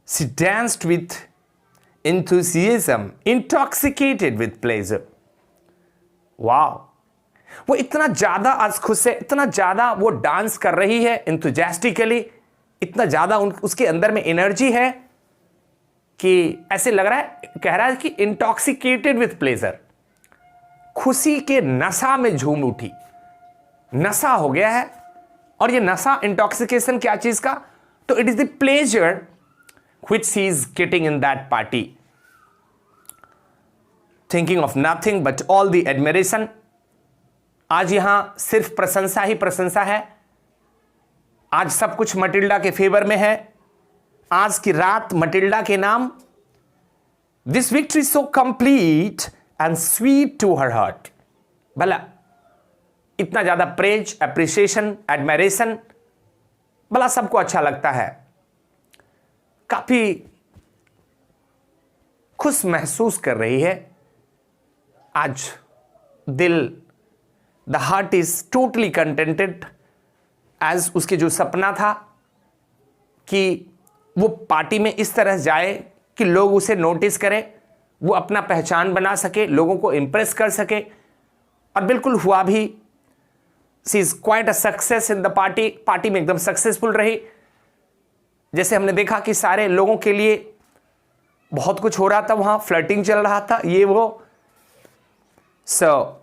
She danced with enthusiasm, intoxicated with pleasure. Wow! वो इतना ज्यादा आज खुश है, इतना ज्यादा वो डांस कर रही है enthusiastically, इतना ज्यादा उसके अंदर में एनर्जी है कि ऐसे लग रहा है, कह रहा है कि intoxicated with pleasure, खुशी के नशा में झूम उठी, नशा हो गया है। और ये नशा, इंटॉक्सिकेशन क्या चीज का? तो it is the pleasure which she is getting in that party, thinking of nothing but all the admiration. आज यहां सिर्फ प्रशंसा ही प्रशंसा है। आज सब कुछ मैटिल्डा के फेवर में है। आज की रात मैटिल्डा के नाम। This victory so complete and sweet to her heart. भला इतना ज्यादा प्रेज, एप्रिसिएशन, एडमायरेशन, भला सबको अच्छा लगता है। काफी खुश महसूस कर रही है आज। दिल, the heart is totally contented, as उसके जो सपना था कि वो पार्टी में इस तरह जाए कि लोग उसे नोटिस करें, वो अपना पहचान बना सके, लोगों को इंप्रेस कर सके, और बिल्कुल हुआ भी। She is quite a success in the party, party में एकदम सक्सेसफुल रही। जैसे हमने देखा कि सारे लोगों के लिए बहुत कुछ हो रहा था, वहां फ्लर्टिंग चल रहा था, ये वो। सो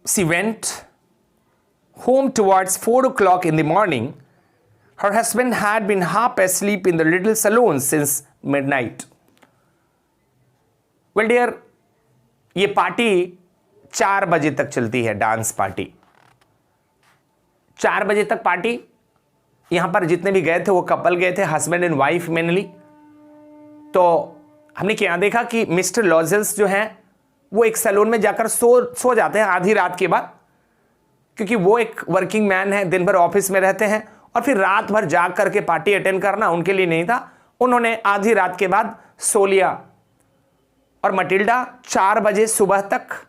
she went home towards 4 o'clock in the morning. Her husband had been half asleep in the little saloon since midnight. Well dear, ये पार्टी 4 बजे तक चलती है, डांस पार्टी 4 बजे तक पार्टी। यहां पर जितने भी गए थे वो कपल गए थे, हस्बैंड एंड वाइफ मेनली। तो हमने क्या देखा कि मिस्टर लॉजेल्स जो हैं वो एक सैलून में जाकर सो जाते हैं आधी रात के बाद, क्योंकि वो एक वर्किंग मैन है, दिन भर ऑफिस में रहते हैं, और फिर रात भर जाग करके पार्टी अटेंड करना उनके लिए नहीं था। उन्होंने आधी रात के बाद सो लिया, और मटिल्डा 4 बजे सुबह तक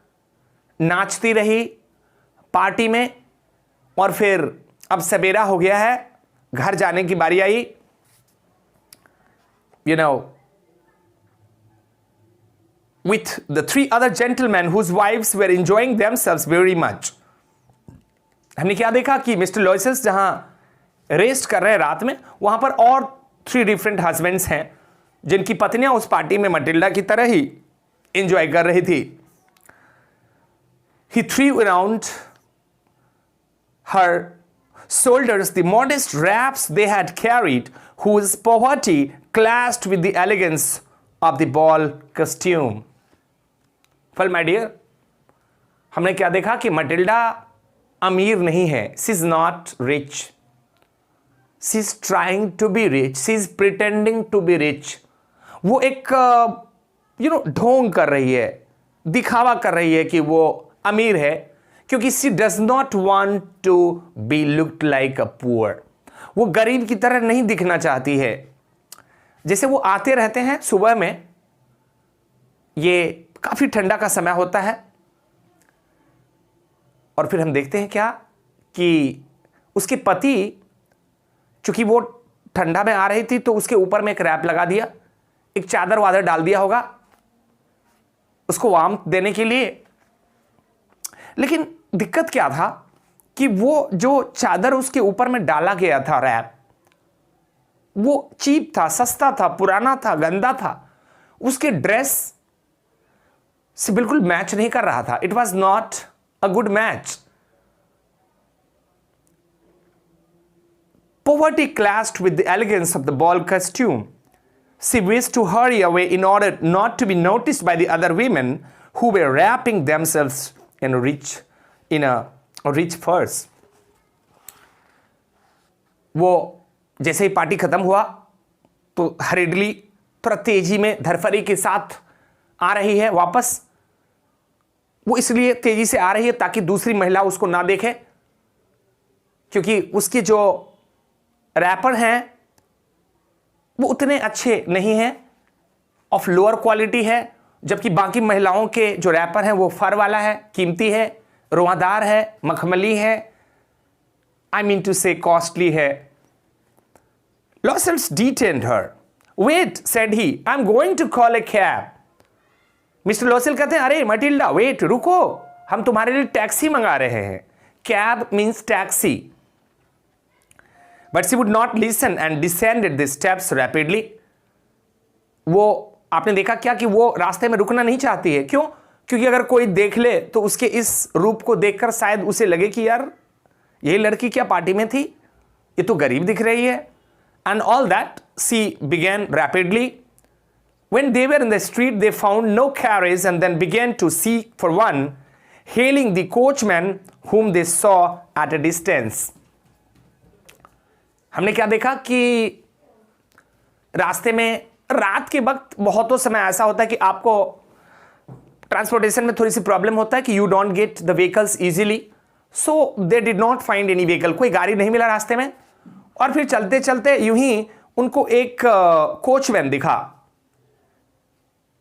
नाचती रही पार्टी में। और फिर अब सवेरा हो गया है, घर जाने की बारी आई। You know, with the 3 other gentlemen whose wives were enjoying themselves very much. हमने क्या देखा कि मिस्टर लॉयसेस जहां रेस्ट कर रहे हैं रात में, वहां पर और 3 डिफरेंट हस्बैंड्स हैं जिनकी पत्नियां उस पार्टी में मटिल्डा की तरह ही एंजॉय कर रही थी। He threw around her shoulders the modest wraps they had carried, whose poverty clashed with the elegance of the ball costume. Well, my dear, हमने क्या देखा कि मटिल्डा अमीर नहीं है। She is not rich, she is trying to be rich, she is pretending to be rich. वो एक ढोंग कर रही है, दिखावा कर रही है कि वो अमीर है, क्योंकि she does not want to be looked like a poor. वो गरीब की तरह नहीं दिखना चाहती है। जैसे वो आते रहते हैं सुबह में, ये काफी ठंडा का समय होता है, और फिर हम देखते हैं क्या कि उसके पति, चूंकि वो ठंडा में आ रही थी तो उसके ऊपर में एक रैप लगा दिया, एक चादर वादर डाल दिया होगा उसको वार्मथ देने के लिए। लेकिन दिक्कत क्या था कि वो जो चादर उसके ऊपर में डाला गया था, रैप, वो चीप था, सस्ता था, पुराना था, गंदा था, उसके ड्रेस से बिल्कुल मैच नहीं कर रहा था। It was not a good match. Poverty clashed with the elegance of the ball costume. She wished to hurry away in order not to be noticed by the other women who were wrapping themselves in a rich furs. वो जैसे ही party खत्म हुआ तो हरिडली, थोड़ा तेजी में, धरफरी के साथ आ रही है वापस। वो इसलिए तेजी से आ रही है ताकि दूसरी महिला उसको ना देखे, क्योंकि उसके जो रैपर हैं वो उतने अच्छे नहीं हैं, ऑफ लोअर क्वालिटी है, जबकि बाकी महिलाओं के जो रैपर हैं वो फर वाला है, कीमती है, रोआदार है, मखमली है, आई मीन टू से कॉस्टली है। Losels detained her. Wait, said he, I'm going to call a cab. Mister LaSalle कहते हैं, अरे मटिल्डा, वेट, रुको, हम तुम्हारे लिए टैक्सी मंगा रहे हैं। Cab means taxi. But she would not listen and descended the steps rapidly. वो आपने देखा क्या कि वो रास्ते में रुकना नहीं चाहती है। क्यों? क्योंकि अगर कोई देख ले तो उसके इस रूप को देखकर शायद उसे लगे कि यार यही लड़की क्या पार्टी में थी, ये तो गरीब दिख रही है। And all that, she began rapidly. When they were in the street, they found no carriage and then began to seek for one, hailing the coachman whom they saw at a distance. हमने क्या देखा कि रास्ते में रात के वक्त बहुतों समय ऐसा होता है कि आपको ट्रांसपोर्टेशन में थोड़ी सी प्रॉब्लम होता है कि you don't get the vehicles easily, so they did not find any vehicle. कोई गाड़ी नहीं मिला रास्ते में, और फिर चलते चलते यूं ही उनको एक कोचमैन दिखा।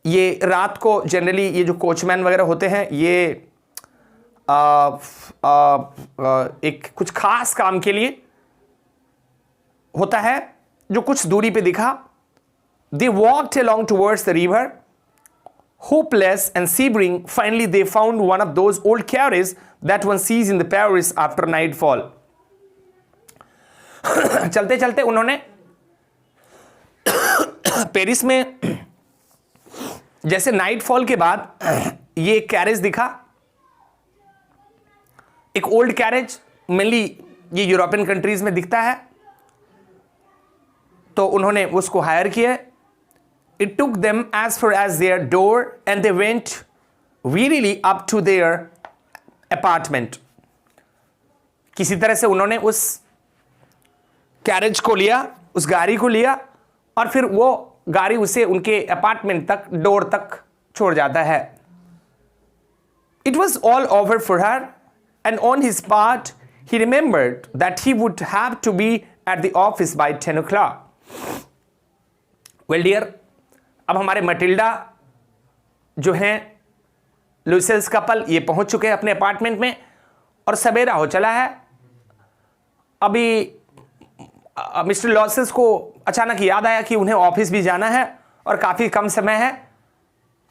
ये रात को जनरली ये जो कोचमैन वगैरह होते हैं ये एक कुछ खास काम के लिए होता है। जो कुछ दूरी पे दिखा They walked along towards the river. Hopeless and shivering, finally they found one of those old carriages that one sees in the Paris after nightfall. चलते चलते उन्होंने पेरिस में जैसे नाइटफॉल के बाद ये कैरेज दिखा, एक ओल्ड कैरेज, मेनली ये यूरोपियन कंट्रीज में दिखता है, तो उन्होंने उसको हायर किया. It took them as far as their door and they went wearily up to their apartment. किसी तरह से उन्होंने उस कैरेज को लिया, उस गाड़ी को लिया, और फिर वो गाड़ी उसे उनके अपार्टमेंट तक, डोर तक छोड़ जाता है. It was all over for her, and on his part, he remembered that he would have to be at the office by 10 o'clock. Well, dear, अब हमारे मटिल्डा जो हैं लुसेल्स कपल, ये पहुंच चुके हैं अपने अपार्टमेंट में और सवेरा हो चला है. अभी मिस्टर लॉसेस को अचानक याद आया कि उन्हें ऑफिस भी जाना है और काफ़ी कम समय है.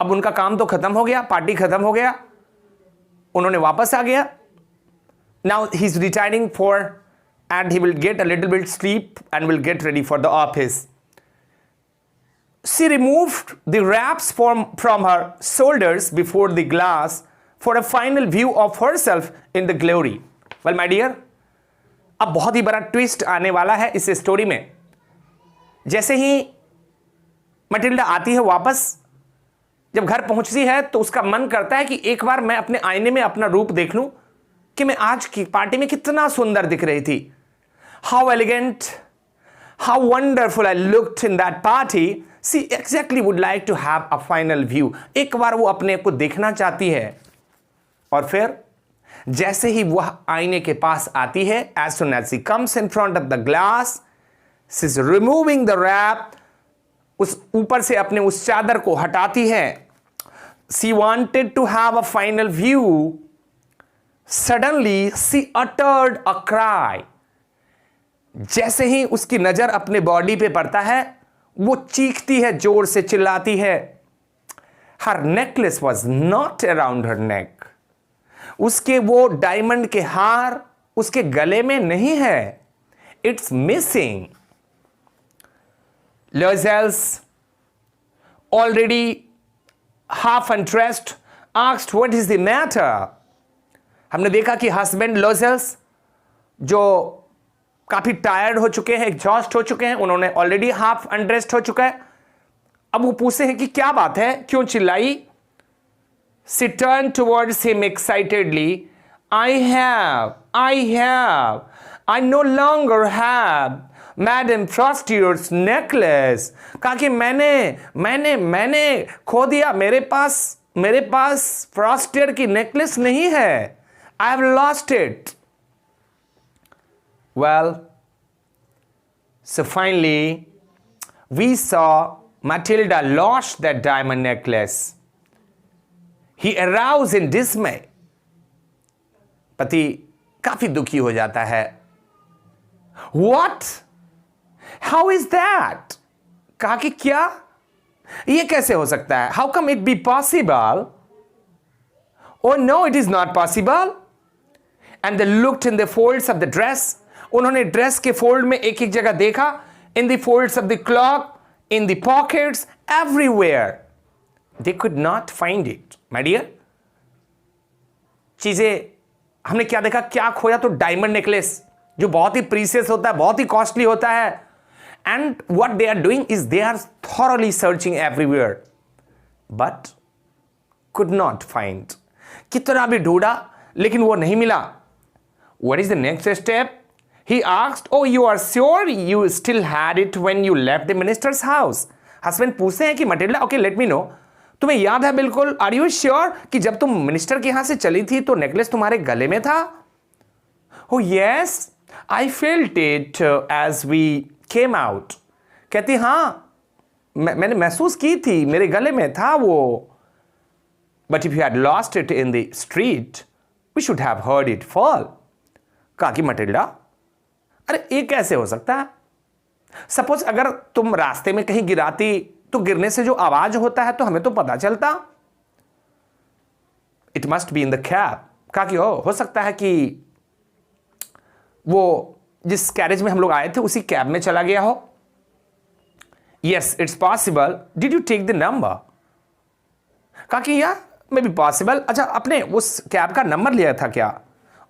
अब उनका काम तो ख़त्म हो गया, पार्टी ख़त्म हो गया, उन्होंने वापस आ गया. Now he is retiring for and he will get a little bit sleep and will get ready for the office. She removed the wraps from her shoulders before the glass for a final view of herself in the glory. Well, my dear, अब बहुत ही बड़ा twist आने वाला है इस story में. जैसे ही Matilda आती है वापस, जब घर पहुंचती है तो उसका मन करता है कि एक बार मैं अपने आईने में अपना रूप देख लूं कि मैं आज की पार्टी में कितना सुंदर दिख रही थी. How elegant, how wonderful I looked in that party. She exactly would like to have a final view. एक बार वो अपने को देखना चाहती है. और फिर जैसे ही वह आईने के पास आती है, as soon as she comes in front of the glass, she's removing the wrap. उस ऊपर से अपने उस चादर को हटाती है. She wanted to have a final view. Suddenly she uttered a cry. जैसे ही उसकी नजर अपने बॉडी पे पड़ता है, वो चीखती है, जोर से चिल्लाती है. Her necklace was not around her neck. उसके वो डायमंड के हार उसके गले में नहीं है. It's missing. Loisels, already half undressed, asked what is the matter. हमने देखा कि हस्बैंड लोजेल्स जो काफी टायर्ड हो चुके हैं, एग्जॉस्ट हो चुके हैं, उन्होंने ऑलरेडी हाफ अनड्रेस्ड हो चुका है. अब वो पूछते हैं कि क्या बात है, क्यों चिल्लाई. She turned towards him excitedly. I no longer have Madame Frostier's necklace. कहा कि मैंने खो दिया, मेरे पास फ्रॉस्टियर की नेकलेस नहीं है. I have lost it. Well, so finally, we saw Matilda lost that diamond necklace. He aroused in dismay. पति काफी दुखी हो जाता है. What? How is that? कहा कि क्या? ये कैसे हो सकता है? How come it be possible? Oh no, it is not possible. And they looked in the folds of the dress. उन्होंने ड्रेस के फोल्ड में एक एक जगह देखा. In the folds of the cloak, in the pockets, everywhere. They could not find it. My dear, चीजें हमने क्या देखा, क्या खोया? तो डायमंड नेकलेस, जो बहुत ही प्रीशियस होता है, बहुत ही कॉस्टली होता है. And what they are doing is they are thoroughly searching everywhere, but could not find. कितना भी ढूंढा लेकिन वो नहीं मिला. What is the next step? He asked, oh, you are sure you still had it when you left the minister's house? Husband पूछते हैं कि Matilda, okay let me no, तुम्हें याद है बिल्कुल, आर यू श्योर कि जब तुम मिनिस्टर के यहां से चली थी तो नेकलेस तुम्हारे गले में था? Oh yes, I felt it as we came out. कहती हाँ, मैंने महसूस की थी, मेरे गले में था वो. But if you had lost it in the street, we should have heard it fall. कहा कि मटिल्डा, अरे ये कैसे हो सकता है? सपोज अगर तुम रास्ते में कहीं गिराती तो गिरने से जो आवाज होता है तो हमें तो पता चलता। It must be in the cab. कहा कि हो सकता है कि वो जिस कैरेज में हम लोग आए थे उसी कैब में चला गया हो। Yes it's possible. Did you take the number? कहा कि या मे बी पॉसिबल। अच्छा, आपने उस कैब का नंबर लिया था क्या?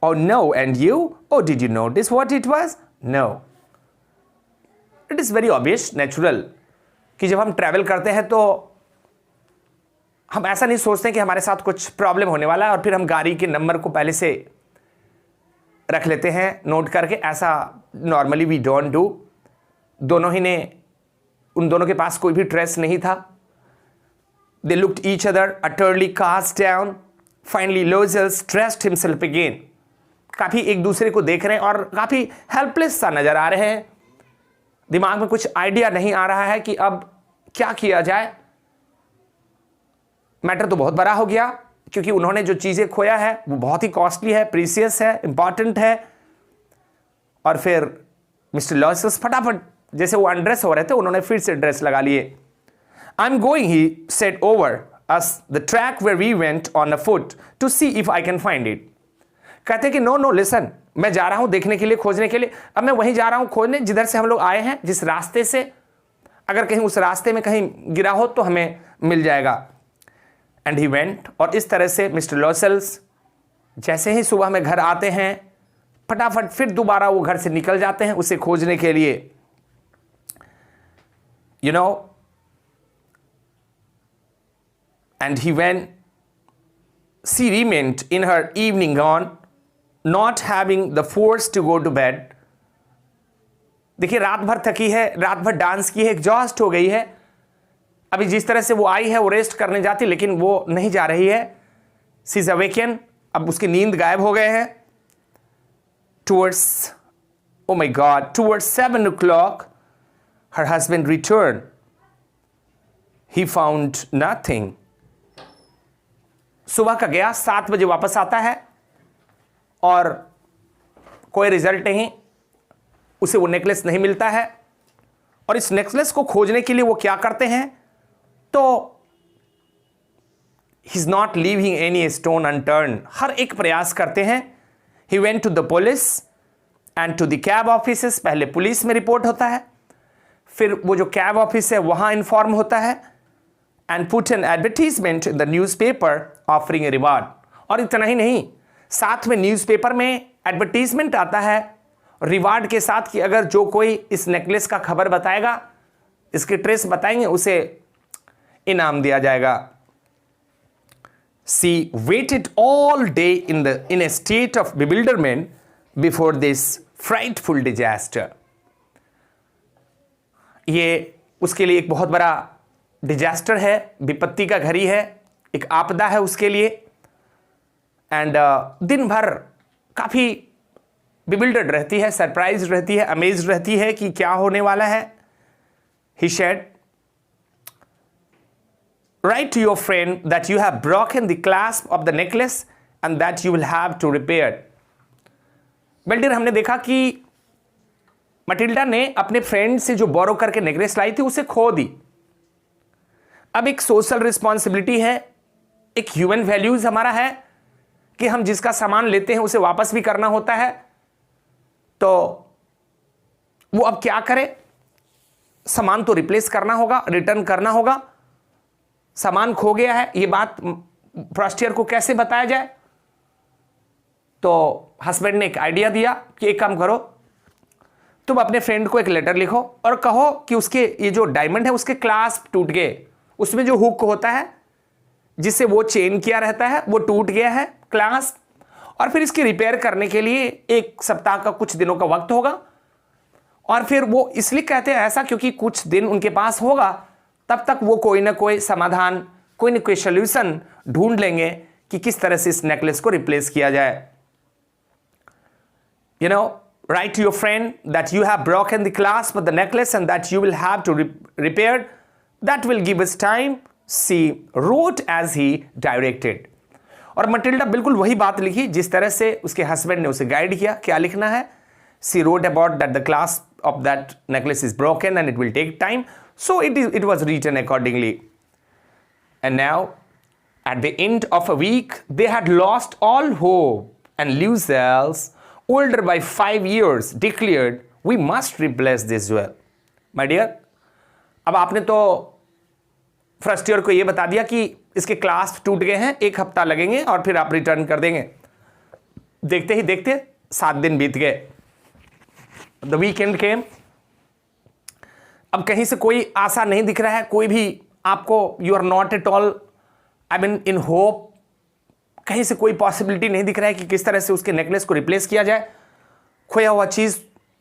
और no, and you? Oh did you notice what it was? No. It is very obvious, natural कि जब हम ट्रैवल करते हैं तो हम ऐसा नहीं सोचते कि हमारे साथ कुछ प्रॉब्लम होने वाला है और फिर हम गाड़ी के नंबर को पहले से रख लेते हैं नोट करके। ऐसा नॉर्मली वी डोंट डू। उन दोनों के पास कोई भी ट्रेस नहीं था। They looked each other utterly cast down. Finally Loisel stretched himself again. काफी एक दूसरे को देख रहे हैं और काफी हेल्पलेस सा नजर आ रहे हैं। दिमाग में कुछ आइडिया नहीं आ रहा है कि अब क्या किया जाए। मैटर तो बहुत बड़ा हो गया क्योंकि उन्होंने जो चीजें खोया है वो बहुत ही कॉस्टली है, प्रीसियस है, इंपॉर्टेंट है। और फिर मिस्टर लॉयसेल फटाफट जैसे वो अनड्रेस हो रहे थे उन्होंने फिर से ड्रेस लगा लिए। I am going, he said, over us the track where we went on a foot to see if I can find it. कहते कि नो लिसन, मैं जा रहा हूं देखने के लिए, खोजने के लिए। अब मैं वहीं जा रहा हूं खोजने जिधर से हम लोग आए हैं, जिस रास्ते से। अगर कहीं उस रास्ते में कहीं गिरा हो तो हमें मिल जाएगा। And he went. और इस तरह से मिस्टर लॉयसेल्स जैसे ही सुबह में घर आते हैं फटाफट फिर दोबारा वो घर से निकल जाते हैं उसे खोजने के लिए। You know, and he when she remained in her evening gown, not having the force to go to bed. देखिए, रात भर थकी है, रात भर डांस की है, एग्जॉस्ट हो गई है। अभी जिस तरह से वो आई है वो रेस्ट करने जाती, लेकिन वो नहीं जा रही है। सी इज अवेकन, अब उसकी नींद गायब हो गए हैं। Towards, oh my God, towards 7 o'clock her husband returned. He found nothing. सुबह का गया, 7 बजे वापस आता है और कोई रिजल्ट नहीं, उसे वो नेकलेस नहीं मिलता है। और इस नेकलेस को खोजने के लिए वो क्या करते हैं, तो he is not leaving any stone unturned, हर एक प्रयास करते हैं। He went to the police and to the cab offices. पहले पुलिस में रिपोर्ट होता है, फिर वो जो कैब ऑफिस है वहां इन्फॉर्म होता है। And put an advertisement in the newspaper offering a reward. और इतना ही नहीं, साथ में न्यूज़पेपर में एडवर्टीजमेंट आता है रिवार्ड के साथ कि अगर जो कोई इस नेकलेस का खबर बताएगा, इसके ट्रेस बताएंगे, उसे इनाम दिया जाएगा। She waited all day in a state of bewilderment before this frightful disaster. ये उसके लिए एक बहुत बड़ा डिजास्टर है, विपत्ति का घड़ी है, एक आपदा है उसके लिए। एंड दिन भर काफी bewildered रहती है, सरप्राइज रहती है, अमेज्ड रहती है कि क्या होने वाला है। He said, write to your friend that you have broken the clasp of the necklace and that you will have to repair. बेल्डियर, हमने देखा कि मटिल्डा ने अपने फ्रेंड से जो बोरो करके नेकलेस लाई थी उसे खो दी। अब एक सोशल रिस्पॉन्सिबिलिटी है, एक ह्यूमन वैल्यूज हमारा है कि हम जिसका सामान लेते हैं उसे वापस भी करना होता है। तो वो अब क्या करे, सामान तो रिप्लेस करना होगा, रिटर्न करना होगा। सामान खो गया है, ये बात फ्रॉस्टियर को कैसे बताया जाए। तो हस्बैंड ने एक आइडिया दिया कि एक काम करो, तुम अपने फ्रेंड को एक लेटर लिखो और कहो कि उसके ये जो डायमंड है उसके क्लास्प टूट गए, उसमें जो हुक होता है जिससे वो चेन किया रहता है वो टूट गया है क्लास्प, और फिर इसकी रिपेयर करने के लिए 1 सप्ताह का, कुछ दिनों का वक्त होगा। और फिर वो इसलिए कहते हैं ऐसा क्योंकि कुछ दिन उनके पास होगा, तब तक वो कोई ना कोई समाधान, कोई ना कोई सोल्यूशन ढूंढ लेंगे कि किस तरह से इस नेकलेस को रिप्लेस किया जाए। You know, write to your friend that you have broken the clasp of the necklace and that you will have to repair. That will give us time. She wrote as he directed. और Matilda बिल्कुल वही बात लिखी जिस तरह से उसके husband ने उसे गाइड किया। क्या लिखना है She wrote about that the clasp of that necklace is broken and it will take time. So it was written accordingly. And now, at the end of a week, they had lost all hope, and Lucille, older by 5 years, declared, "We must replace this jewel." My dear, अब आपने तो first year को ये बता दिया कि इसके clasp टूट गए हैं, 1 हफ्ता लगेंगे और फिर आप रिटर्न कर देंगे। देखते ही देखते 7 दिन बीत गए। द वीकेंड केम। अब कहीं से कोई आशा नहीं दिख रहा है, कोई भी आपको, you are not at all I mean in hope, कहीं से कोई पॉसिबिलिटी नहीं दिख रहा है कि किस तरह से उसके नेकलेस को रिप्लेस किया जाए। खोया हुआ चीज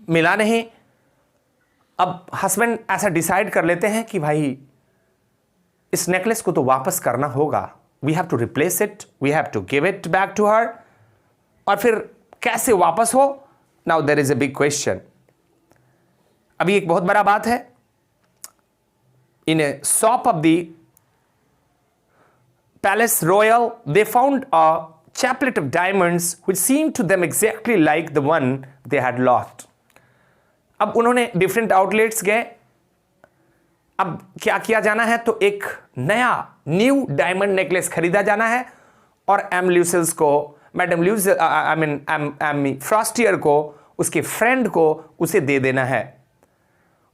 मिला नहीं। अब हस्बैंड ऐसा डिसाइड कर लेते हैं कि भाई इस नेकलेस को तो वापस करना होगा, we have to replace it, we have to give it back to her. और फिर कैसे वापस हो, now there is a big question. अभी एक बहुत बड़ा बात है। In a shop of the Palace Royal, they found a chaplet of diamonds which seemed to them exactly like the one they had lost. अब उन्होंने डिफरेंट आउटलेट्स गए। अब क्या किया जाना है, तो एक नया न्यू डायमंड नेकलेस खरीदा जाना है और एम ल्यूसेल्स को, मैडम ल्यूसेल आई मीन एमी फ्रॉस्टियर को, उसके फ्रेंड को उसे दे देना है।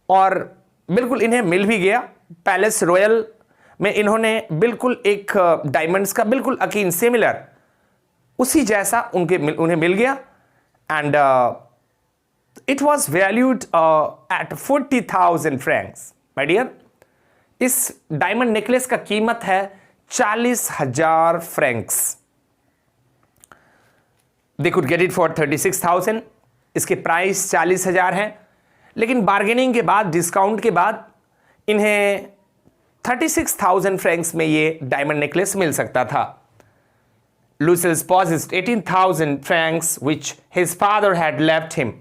और बिल्कुल इन्हें मिल भी गया। पैलेस रॉयल में इन्होंने बिल्कुल एक डायमंड्स का बिल्कुल अकीन सिमिलर उसी जैसा उन्हें मिल गया। And it was valued at 40,000 francs. My dear, इस डायमंड नेकलेस का कीमत है 40,000 francs. They could get it for 36,000। इसके प्राइस 40,000 हैं, लेकिन बार्गेनिंग के बाद, डिस्काउंट के बाद इन्हें 36,000 फ्रैंक्स में ये डायमंड नेकलेस मिल सकता था। Lucille possessed 18,000 francs which his father had left him.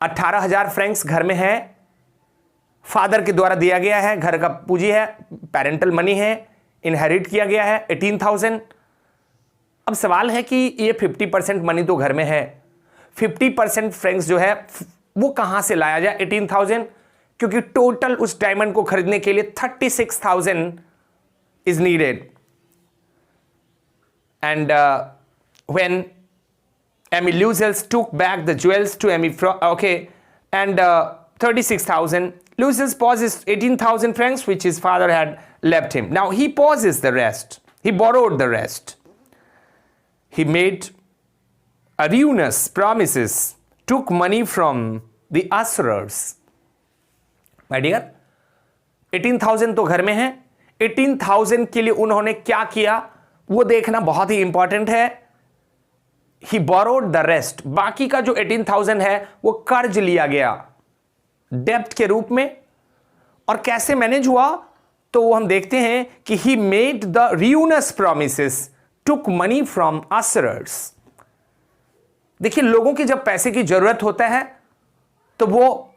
18,000 Franks घर में है, फादर के द्वारा दिया गया है, घर का पूंजी है, पेरेंटल मनी है, इनहेरिट किया गया है 18,000। अब सवाल है कि ये 50% मनी तो घर में है, 50% फ्रैंक्स जो है वो कहां से लाया जाए 18,000, क्योंकि टोटल उस डायमंड को खरीदने के लिए 36,000 is needed. And when Mme Loisel took back the jewels to Mme okay and 36,000, Lucille possessed 18,000 francs which his father had left him. Now he possessed the rest, he borrowed the rest, he made a ruinous promises, took money from the usurers. My dear, 18,000 तो घर में है, 18,000 के लिए उन्होंने क्या किया वो देखना बहुत ही इंपॉर्टेंट है। ही बोरोड द रेस्ट, बाकी का जो 18,000 है वो कर्ज लिया गया डेब्ट के रूप में। और कैसे मैनेज हुआ, तो वो हम देखते हैं कि he made the ruinous promises, took money from usurers. देखिए, लोगों की जब पैसे की जरूरत होता है तो वो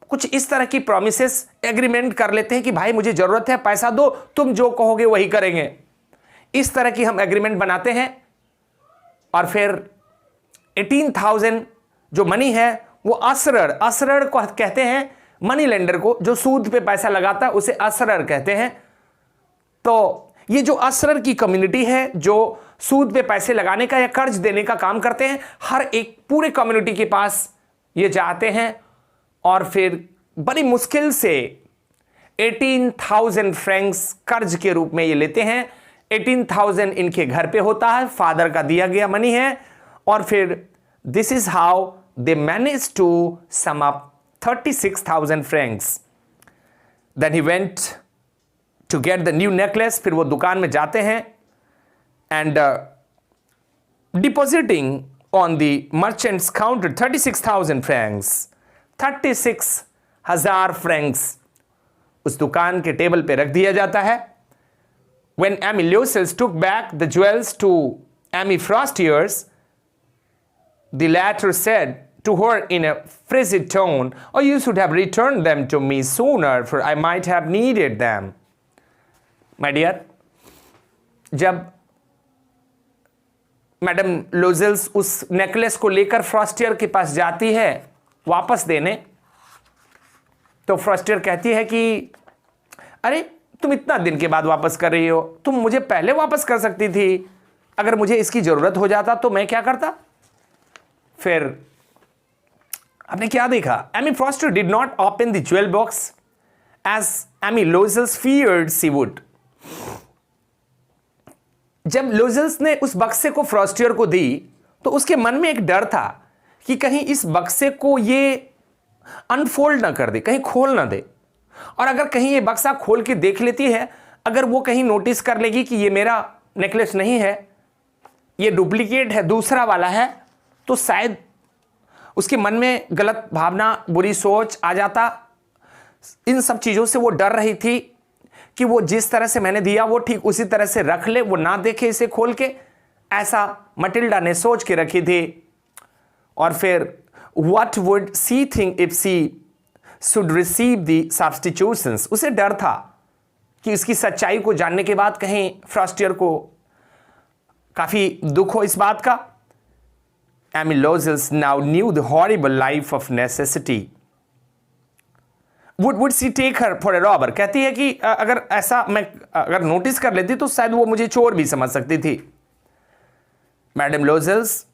कुछ इस तरह की प्रॉमिसेस, एग्रीमेंट कर लेते हैं कि भाई मुझे जरूरत है, पैसा दो, तुम जो कहोगे वही करेंगे। इस तरह की हम एग्रीमेंट बनाते हैं और फिर 18,000 जो मनी है वो असरर को कहते हैं, मनी लेंडर को, जो सूद पे पैसा लगाता है उसे असरर कहते हैं। तो ये जो असरर की कम्युनिटी है, जो सूद पे पैसे लगाने का या कर्ज देने का काम करते हैं, हर एक पूरे कम्युनिटी के पास ये जाते हैं और फिर बड़ी मुश्किल से 18,000 फ्रैंक्स कर्ज के रूप में ये लेते हैं। 18,000 इनके घर पे होता है, फादर का दिया गया मनी है। और फिर this is how they manage to sum up 36,000 francs. Then he went to get the new necklace. फिर वो दुकान में जाते हैं and depositing on the merchant's counter 36,000 francs, 36,000 francs उस दुकान के टेबल पे रख दिया जाता है। When Emmy Lucille took back the jewels to Emmy Frostier's, the latter said to her in a frigid tone, "Oh, you should have returned them to me sooner, for I might have needed them." My dear, जब madam लोजेल्स उस necklace को लेकर फ्रॉस्टियर के पास जाती है वापस देने, तो फ्रॉस्टियर कहती है कि अरे तुम इतना दिन के बाद वापस कर रही हो, तुम मुझे पहले वापस कर सकती थी, अगर मुझे इसकी जरूरत हो जाता तो मैं क्या करता। फिर आपने क्या देखा, Mme Forestier did not open the jewel box as Mme Loisel feared she would. जब लोजेल्स ने उस बक्से को फ्रॉस्टियर को दी तो उसके मन में एक डर था कि कहीं इस बक्से को ये अनफोल्ड ना कर दे, कहीं खोल ना दे, और अगर कहीं ये बक्सा खोल के देख लेती है, अगर वो कहीं नोटिस कर लेगी कि ये मेरा नेकलेस नहीं है, ये डुप्लीकेट है, दूसरा वाला है, तो शायद उसके मन में गलत भावना, बुरी सोच आ जाता। इन सब चीजों से वो डर रही थी कि वो जिस तरह से मैंने दिया वो ठीक उसी तरह से रख ले, वो ना देखे इसे खोल के, ऐसा मटिल्डा ने सोच के रखी थी। और फिर what would she think if she should receive the substitutions, उसे डर था कि इसकी सच्चाई को जानने के बाद कहीं फ्रॉस्टियर को काफी दुख हो इस बात का। Mme Loisel now knew the horrible life of necessity. Would she take her for a robber, कहती है कि अगर ऐसा मैं अगर नोटिस कर लेती तो शायद वो मुझे चोर भी समझ सकती थी। Madam Loisel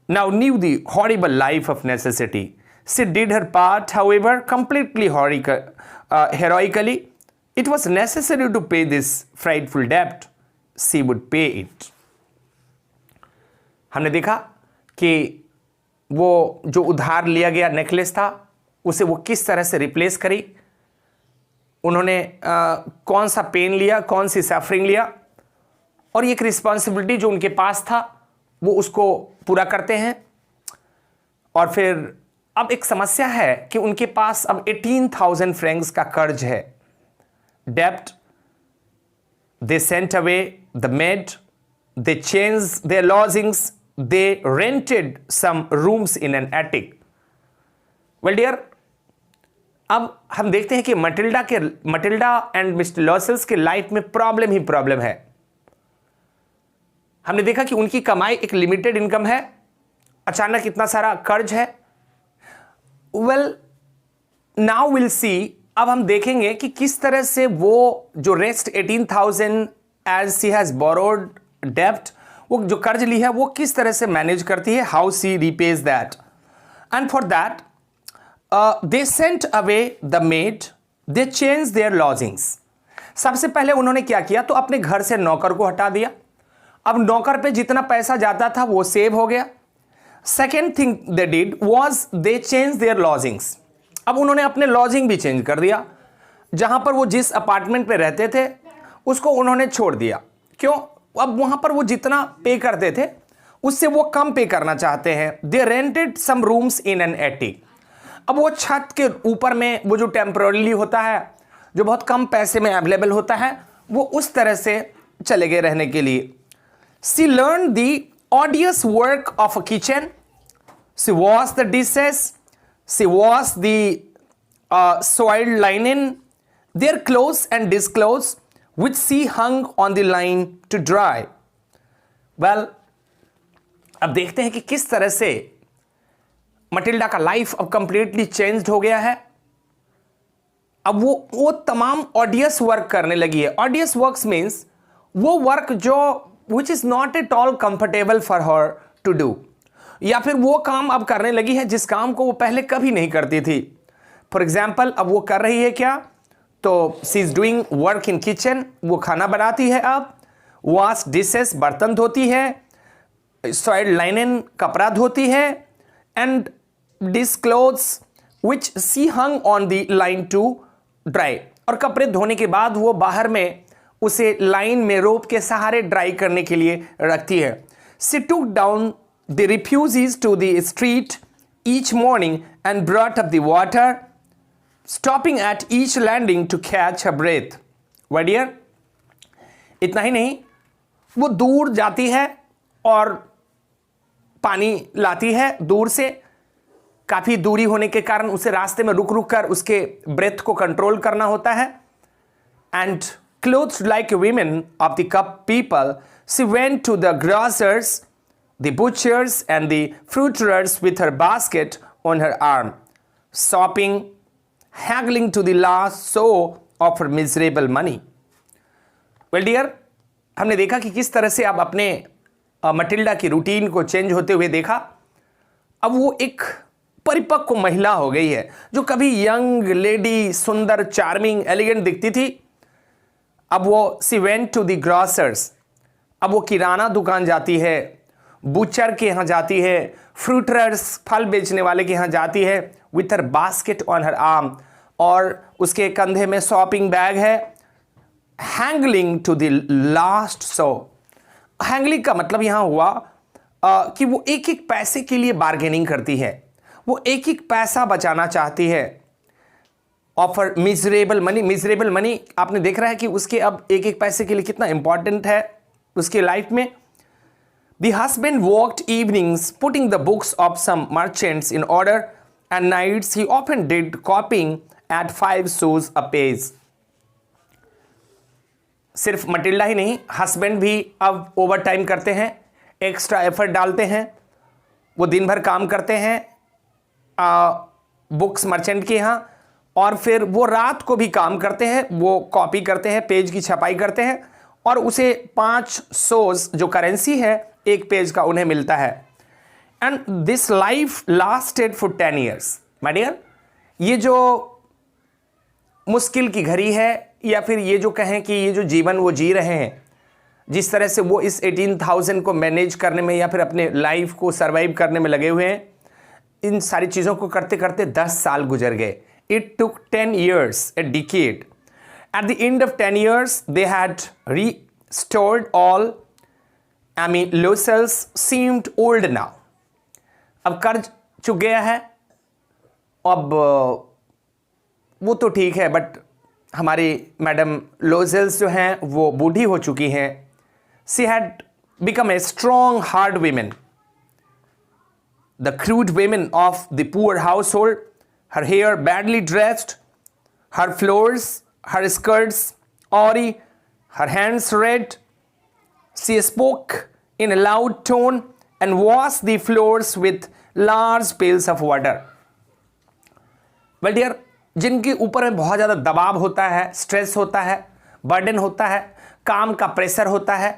now knew the horrible life of necessity. She did her part, however, completely heroically. It was necessary to pay this frightful debt. She would pay it. हमने देखा कि वो जो उधार लिया गया नेकलेस था उसे वो किस तरह से रिप्लेस करी, उन्होंने कौन सा पेन लिया, कौन सी सफरिंग लिया, और एक रिस्पॉन्सिबिलिटी जो उनके पास था वो उसको पूरा करते हैं। और फिर अब एक समस्या है कि उनके पास अब 18,000 फ्रैंक्स का कर्ज है, डेप्ट। They sent away the maid, they change their lodgings, they rented some rooms in an attic. Well dear, अब हम देखते हैं कि मटिल्डा एंड मिस्टर लॉसेल्स के लाइफ में प्रॉब्लम ही प्रॉब्लम है। हमने देखा कि उनकी कमाई एक लिमिटेड इनकम है, अचानक इतना सारा कर्ज है। वेल नाउ विल सी, अब हम देखेंगे कि किस तरह से वो जो rest 18,000 as she has borrowed डेप्ट, वो जो कर्ज ली है वो किस तरह से मैनेज करती है, how she repays that. And for that they sent away the maid, they change their lodgings. सबसे पहले उन्होंने क्या किया, तो अपने घर से नौकर को हटा दिया। अब नौकर पे जितना पैसा जाता था वो सेव हो गया। Second thing they did was they change their lodgings. अब उन्होंने अपने लॉजिंग भी चेंज कर दिया, जहां पर वो जिस अपार्टमेंट पे रहते थे उसको उन्होंने छोड़ दिया। क्यों, अब वहां पर वो जितना पे करते थे उससे वो कम पे करना चाहते हैं। They rented some rooms in an attic. अब वो छत के ऊपर में वो जो टेम्पररीली होता है, जो बहुत कम पैसे में अवेलेबल होता है, वो उस तरह से चले गए रहने के लिए। She learned the odious work of a kitchen. She washed the dishes. She washed the soiled linen, their clothes and disclothes, which she hung on the line to dry. Well, अब देखते हैं कि किस तरह से मटिल्डा का life अब completely changed हो गया है। अब वो तमाम ऑडियस वर्क करने लगी है। ऑडियस वर्क्स मीन्स वो वर्क जो which is not at all comfortable for her to do, या फिर वो काम अब करने लगी है जिस काम को वो पहले कभी नहीं करती थी। फॉर एग्जाम्पल, अब वो कर रही है क्या, तो she is doing work in kitchen, वो खाना बनाती है, अब वॉश डिशेस, बर्तन धोती है, सॉइल्ड लाइनन, कपड़ा धोती है, and dish cloths which she hung on the line to dry. और कपड़े धोने के बाद वो बाहर में उसे लाइन में रोप के सहारे ड्राई करने के लिए रखती है। She took down the refugees to the street each morning and brought up the water, stopping at each landing to catch her breath. My dear, इतना ही नहीं, वो दूर जाती है और पानी लाती है दूर से। काफी दूरी होने के कारण उसे रास्ते में रुक रुक कर उसके ब्रेथ को कंट्रोल करना होता है। And clothed like women of the cup people, she went to the grocers, the butchers and the fruiterers with her basket on her arm, sopping, haggling to the last so of her miserable money. Well dear, हमने देखा कि किस तरह से अब अपने Matilda की routine को चेंज होते हुए देखा। अब वो एक परिपक्व महिला हो गई है, जो कभी यंग लेडी, सुंदर, चार्मिंग, एलिगेंट दिखती थी, अब वो she went to the grocers, अब वो किराना दुकान जाती है, बुचर के यहाँ जाती है, फ्रूटर्स, फल बेचने वाले के यहाँ जाती है, with her basket on her arm, और उसके कंधे में शॉपिंग बैग है, हैंगलिंग टू द लास्ट सो। हैंगलिंग का मतलब यहाँ हुआ कि वो एक एक पैसे के लिए बार्गेनिंग करती है, वो एक एक पैसा बचाना चाहती है। Offer miserable money, miserable money आपने देख रहा है कि उसके अब एक एक पैसे के लिए कितना इंपॉर्टेंट है उसके लाइफ में। The husband worked evenings putting the books of some merchants in order and nights he often did copying at 5 shows a page. सिर्फ मटिल्डा ही नहीं, हस्बैंड भी अब ओवर टाइम करते हैं, एक्स्ट्रा एफर्ट डालते हैं, वो दिन भर काम करते हैं बुक्स मर्चेंट के यहाँ, और फिर वो रात को भी काम करते हैं, वो कॉपी करते हैं, पेज की छपाई करते हैं, और उसे 5 shows जो करेंसी है एक पेज का उन्हें मिलता है। And this life lasted for 10 years। My dear, ये जो मुश्किल की घड़ी है, या फिर ये जो कहें कि ये जो जीवन वो जी रहे हैं, जिस तरह से वो इस 18,000 को मैनेज करने में या फिर अपने लाइफ को सरवाइव करने में लगे हुए हैं, इन सारी चीज़ों को करते करते 10 साल गुजर गए। It took 10 years, a decade. At the end of 10 years, they had restored all. Losels seemed old now. अब कर्ज चुक गया है, अब वो तो ठीक है, बट हमारी मैडम लोजेल्स जो हैं वो बूढ़ी हो चुकी हैं। She had become a strong hard women, the crude women of the poor household, her hair badly dressed, her floors, her skirts awry, her hands red. She spoke in a loud tone and washed the floors with large pails of water. Well dear, जिनके ऊपर में बहुत ज़्यादा दबाव होता है, stress होता है, बर्डन होता है, काम का प्रेशर होता है,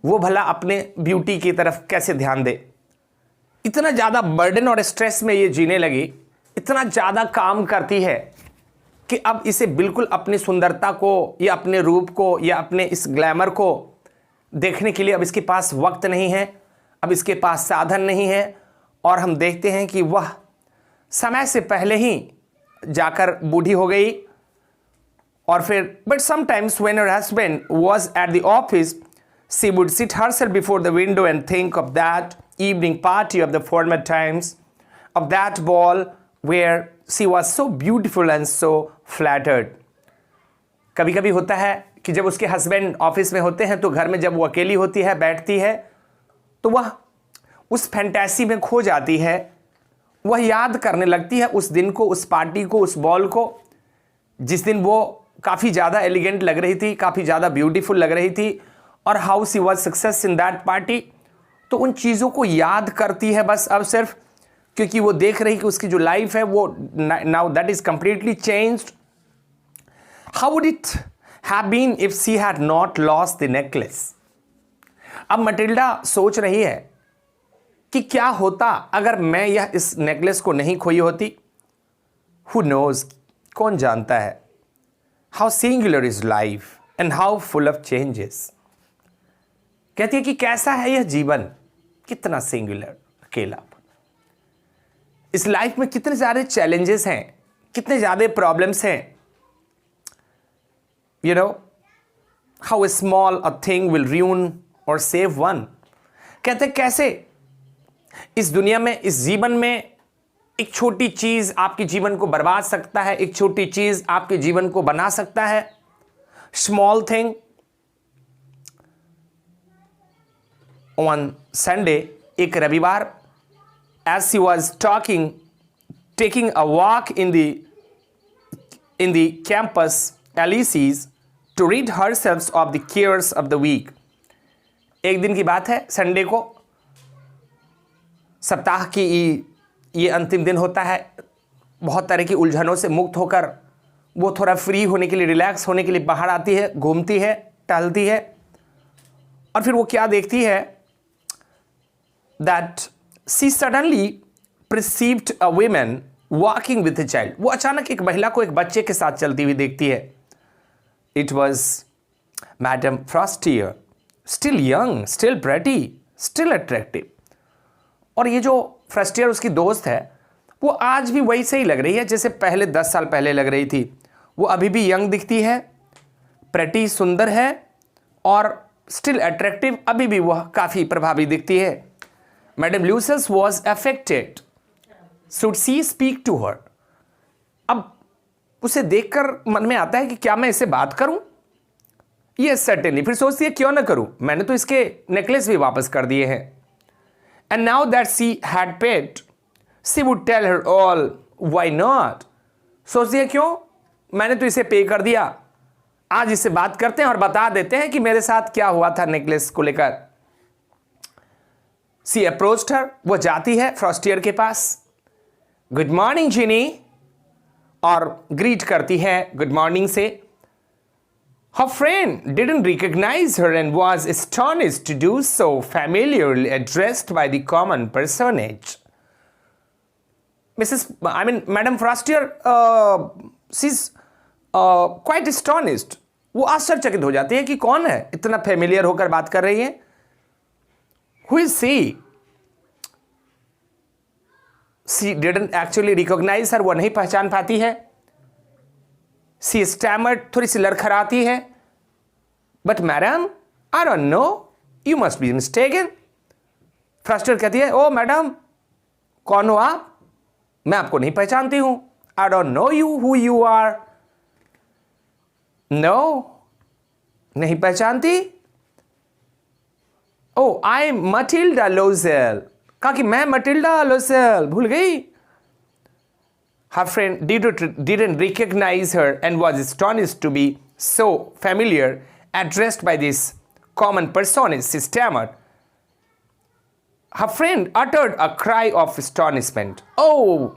वो भला अपने ब्यूटी की तरफ कैसे ध्यान दे। इतना ज़्यादा बर्डन और स्ट्रेस में ये जीने लगी, इतना ज़्यादा काम करती है कि अब इसे बिल्कुल अपनी सुंदरता को या अपने रूप को या अपने इस ग्लैमर को देखने के लिए अब इसके पास वक्त नहीं है, अब इसके पास साधन नहीं है, और हम देखते हैं कि वह समय से पहले ही जाकर बूढ़ी हो गई। और फिर but sometimes when her husband was at the office she would sit herself before the window and think of that evening party of the former times, of that ball where she was so beautiful and so flattered. कभी कभी होता है कि जब उसके husband office में होते हैं तो घर में जब वो अकेली होती है, बैठती है, तो वह उस फैंटेसी में खो जाती है, वह याद करने लगती है उस दिन को, उस पार्टी को, उस बॉल को, जिस दिन वो काफ़ी ज़्यादा एलिगेंट लग रही थी, काफ़ी ज़्यादा ब्यूटीफुल लग रही थी, और how she was success in that party. तो उन चीज़ों को याद करती है बस अब सिर्फ, क्योंकि वो देख रही कि उसकी जो लाइफ है वो now that is completely changed. How would it have been if she had not lost the necklace. अब मटिल्डा सोच रही है कि क्या होता अगर मैं यह इस नेकलेस को नहीं खोई होती। हु नोज, कौन जानता है। How singular is life and how full of changes. कहती है कि कैसा है यह जीवन, कितना सिंगुलर, अकेला। इस लाइफ में कितने सारे चैलेंजेस हैं, कितने ज़्यादा प्रॉब्लम्स हैं। You know how small a thing will ruin और सेव वन। कहते कैसे इस दुनिया में, इस जीवन में एक छोटी चीज़ आपके जीवन को बर्बाद सकता है, एक छोटी चीज़ आपके जीवन को बना सकता है। Small thing. ऑन संडे, एक रविवार, as she was taking a walk in the campus Elysees to rid herself of the cares of the week. एक दिन की बात है, संडे को सप्ताह की ये अंतिम दिन होता है, बहुत तरह की उलझनों से मुक्त होकर वो थोड़ा फ्री होने के लिए, रिलैक्स होने के लिए बाहर आती है, घूमती है, टहलती है, और फिर वो क्या देखती है, that she suddenly perceived a woman walking with a child. वो अचानक एक महिला को एक बच्चे के साथ चलती हुई देखती है. It was Madame Frostier, still young, still pretty, still attractive. और ये जो फ्रस्टियर उसकी दोस्त है, वो आज भी वही सही लग रही है जैसे पहले 10 साल पहले लग रही थी. वो अभी भी यंग दिखती है, प्रेटी सुंदर है, और स्टिल अट्रैक्टिव, अभी भी वह काफ़ी प्रभावी दिखती है. Madam Loisel was affected. Should she speak to her. अब उसे देखकर मन में आता है कि क्या मैं इससे बात करूं? Yes certainly. फिर सोचती है क्यों ना करूं, मैंने तो इसके नेकलेस भी वापस कर दिए हैं. And now that she had paid, she would tell her all. Why not? सोचती है क्यों, मैंने तो इसे पे कर दिया, आज इससे बात करते हैं और बता देते हैं कि मेरे साथ क्या हुआ था नेकलेस को लेकर. सी अप्रोच्ड हर. वो जाती है फ्रॉस्टियर के पास. गुड मॉर्निंग जिनी, और ग्रीट करती है गुड मॉर्निंग से. Her friend didn't recognize her and was astonished to do so, familiarly addressed by the common personage. Madam Frostier, she's quite astonished. वो आश्चर्यचकित हो जाती है कि कौन है इतना फेमिलियर होकर बात कर रही है. Who is she? She didn't actually recognize her. वो नहीं पहचान पाती है. She stammered, थोड़ी सी लड़खड़ाती है. But madam, I don't know. You must be mistaken. फ्रस्टर कहती है, ओ मैडम, कौन हो आप? मैं आपको नहीं पहचानती हूं. I don't know you, who you are. No, नहीं पहचानती. Oh, I'm Matilda Lozel. कहा कि मैं मटिल्डा लोसेल, भूल गई. Her friend didn't recognize her and was astonished to be so familiar, addressed by this common personage. She stammered. Her friend uttered a cry of astonishment. Oh,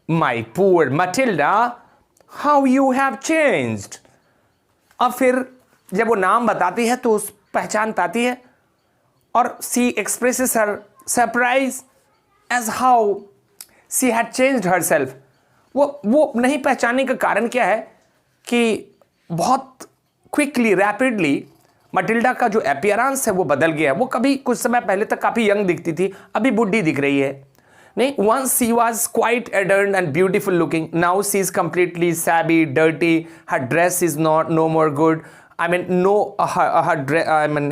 my poor Matilda, how you have changed. अब फिर जब वो नाम बताती है तो उस पहचान पाती है, और she expresses her surprise as how she had changed herself. वो नहीं पहचानने का कारण क्या है कि बहुत क्विकली, रैपिडली मटिल्डा का जो अपीयरेंस है वो बदल गया है. वो कभी कुछ समय पहले तक काफ़ी यंग दिखती थी, अभी बुढ़ी दिख रही है. नहीं, once she was quite adorned and beautiful looking. Now she is completely shabby, dirty. Her dress is no more good.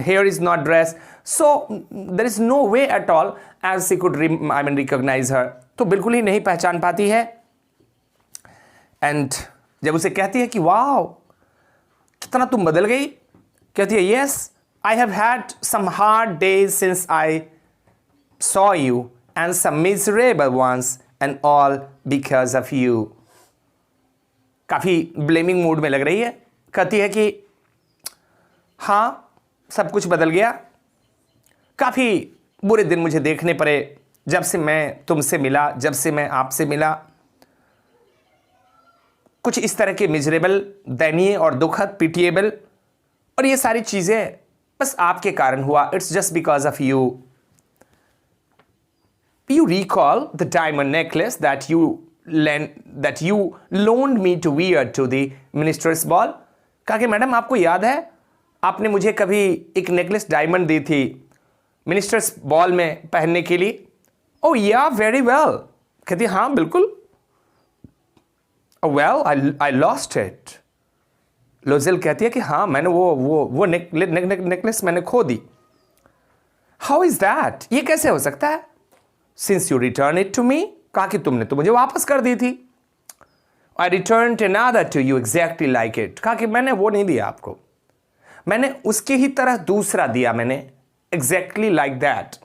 Hair is not dressed. So there is no way at all as she could recognize her. तो बिल्कुल ही नहीं पहचान पाती है. And जब उसे कहती है कि वाह, कितना तुम बदल गई, कहती है, yes, I have had some hard days since I saw you and some miserable ones and all because of you. काफ़ी ब्लेमिंग मूड में लग रही है. कहती है कि हाँ, सब कुछ बदल गया, काफ़ी बुरे दिन मुझे देखने पड़े जब से मैं तुमसे मिला, जब से मैं आपसे मिला. कुछ इस तरह के मिजरेबल, दयनीय और दुखद, पिटिएबल, और ये सारी चीज़ें बस आपके कारण हुआ. It's just because of you. You recall the diamond necklace that you loaned me to wear to the minister's ball. कहा कि मैडम, आपको याद है आपने मुझे कभी एक नेकलेस डायमंड दी थी मिनिस्टर्स बॉल में पहनने के लिए. ओह या, वेरी वेल. कहती हाँ बिल्कुल. Well, I lost it. लोजेल कहती है कि हाँ, मैंने वो नेकलेस मैंने खो दी. How is that? ये कैसे हो सकता है? Since you return it to me. कहा कि तुमने तो मुझे वापस कर दी थी. I return another to you exactly like it. कहा कि मैंने वो नहीं दिया आपको, मैंने उसकी ही तरह दूसरा दिया, मैंने exactly like that.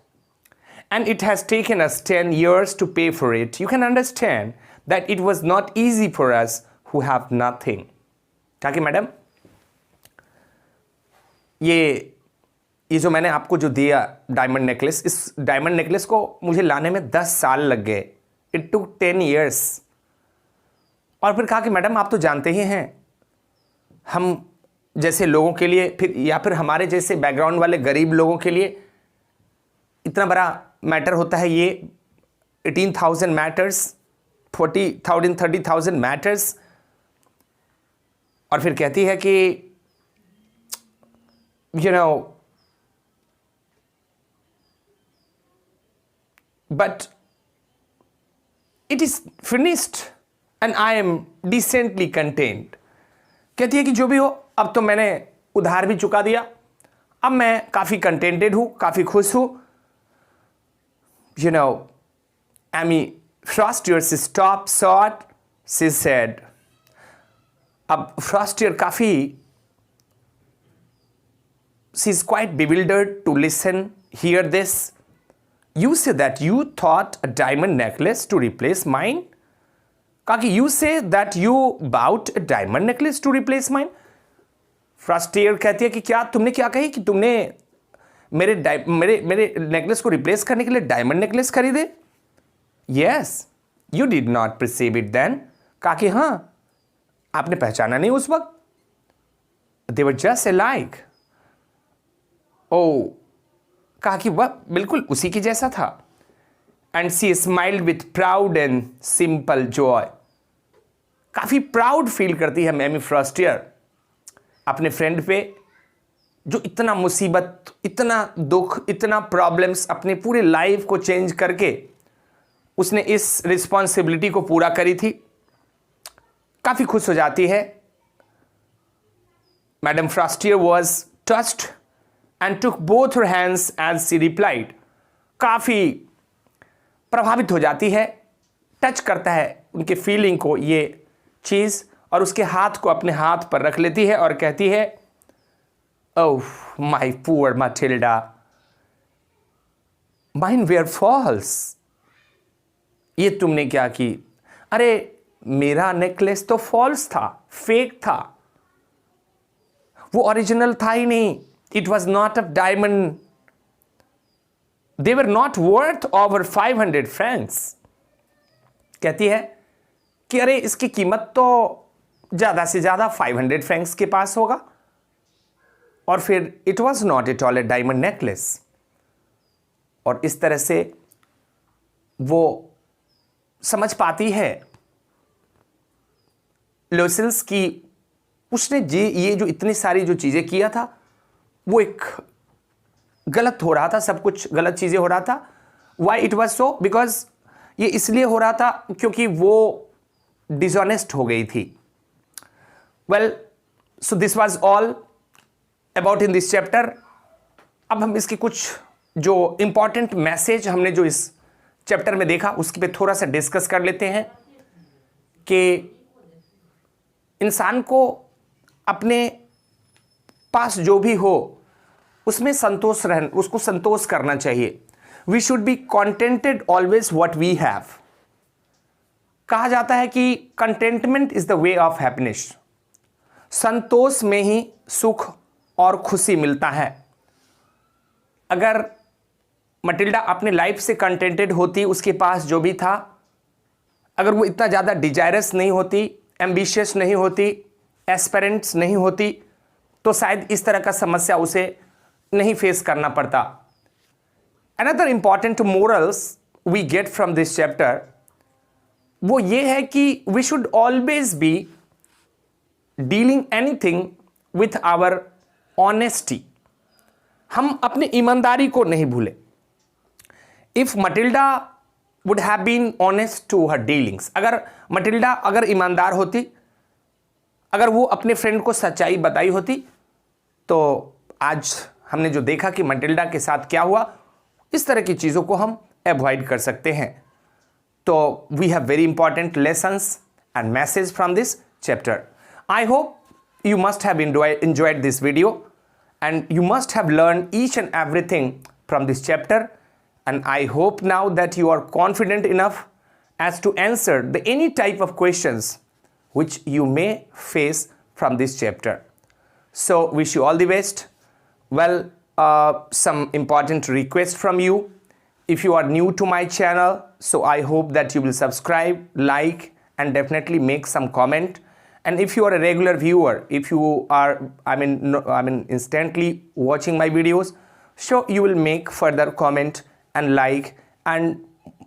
And it has taken us 10 years to pay for it. You can understand that it was not easy for us who have nothing. कहा कि मैडम, ये ये जो मैंने आपको जो दिया डायमंड नेकलेस, इस डायमंड नेकलेस को मुझे लाने में 10 साल लग गए। It took 10 years। और फिर कहा कि मैडम आप तो जानते ही हैं, हम जैसे लोगों के लिए फिर या फिर हमारे जैसे बैकग्राउंड वाले गरीब लोगों के लिए इतना बड़ा मैटर होता है ये। 18,000 मैटर्स, 40,000 30,000 मैटर्स। और फिर कहती है कि you know but it is finished and I am decently content. कहती है कि जो भी हो, अब तो मैंने उधार भी चुका दिया, अब मैं काफी कंटेंटेड हूं, काफी खुश हूं। You know, Amy Frostier stopped short, she said. अब Frostier काफी, she's quite bewildered to listen, hear this. You say that you thought a diamond necklace to replace mine? कहा कि you say that you bought a diamond necklace to replace mine? Frostier कहती है कि क्या तुमने क्या कही कि तुमने मेरे नेकलेस को रिप्लेस करने के लिए डायमंड नेकलेस खरीदे? Yes, you did not perceive it then. कहा कि हाँ, आपने पहचाना नहीं उस वक्त। दे वर जस्ट अलाइक। ओ, कहा कि वह बिल्कुल उसी की जैसा था। And she smiled with proud and simple Joy. काफी प्राउड फील करती है एमी फ्रॉस्टियर अपने फ्रेंड पे, जो इतना मुसीबत, इतना दुख, इतना प्रॉब्लम्स, अपने पूरे लाइफ को चेंज करके उसने इस रिस्पॉन्सिबिलिटी को पूरा करी थी। काफी खुश हो जाती है। Madam Forestier was touched and took both her hands as she replied. काफी प्रभावित हो जाती है, टच करता है उनके फीलिंग को ये चीज, और उसके हाथ को अपने हाथ पर रख लेती है और कहती है, Oh, my poor Matilda, mine were false. ये तुमने क्या की? अरे मेरा नेकलेस तो फॉल्स था, फेक था, वो ओरिजिनल था ही नहीं। It was not of diamond. They were not worth over 500 francs। कहती है कि अरे इसकी कीमत तो ज्यादा से ज्यादा 500 francs के पास होगा। और फिर it was not at all A diamond necklace. और इस तरह से वो समझ पाती है लुसिल्स की उसने ये जो इतनी सारी जो चीजें किया था वो एक गलत हो रहा था, सब कुछ गलत चीजें हो रहा था। Why it was so? Because ये इसलिए हो रहा था क्योंकि वो डिसऑनेस्ट हो गई थी। Well, so this was all about in this chapter. अब हम इसके कुछ जो इंपॉर्टेंट मैसेज हमने जो इस चैप्टर में देखा उसके पे थोड़ा सा डिस्कस कर लेते हैं कि इंसान को अपने पास जो भी हो उसमें संतोष उसको संतोष करना चाहिए। We should be contented always what we have. कहा जाता है कि contentment is the way of happiness. संतोष में ही सुख और खुशी मिलता है। अगर मटिल्डा अपने लाइफ से कंटेंटेड होती, उसके पास जो भी था, अगर वो इतना ज़्यादा डिजायरस नहीं होती, एम्बिशियस नहीं होती, एस्पेरेंट्स नहीं होती, तो शायद इस तरह का समस्या उसे नहीं फेस करना पड़ता। Another important morals we get from this chapter वो ये है कि we should always be dealing anything with our honesty. हम अपनी ईमानदारी को नहीं भूले। If Matilda would have been honest to her dealings, अगर मटिल्डा अगर ईमानदार होती, अगर वो अपने फ्रेंड को सच्चाई बताई होती, तो आज हमने जो देखा कि मटिल्डा के साथ क्या हुआ, इस तरह की चीज़ों को हम अवॉइड कर सकते हैं। तो we have very important lessons and message from this chapter. I hope you must have enjoyed this video and you must have learned each and everything from this chapter, and I hope now that you are confident enough as to answer any type of questions which you may face from this chapter. So wish you all the best. Well, some important request from you. If you are new to my channel, so I hope that you will subscribe, like, and definitely make some comment. And if you are a regular viewer, if you are instantly watching my videos, so you will make further comment and like. And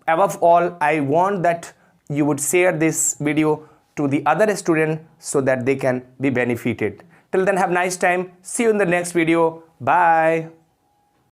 above all, I want that you would share this video to the other student so that they can be benefited. Till then, have a nice time. See you in the next video. Bye.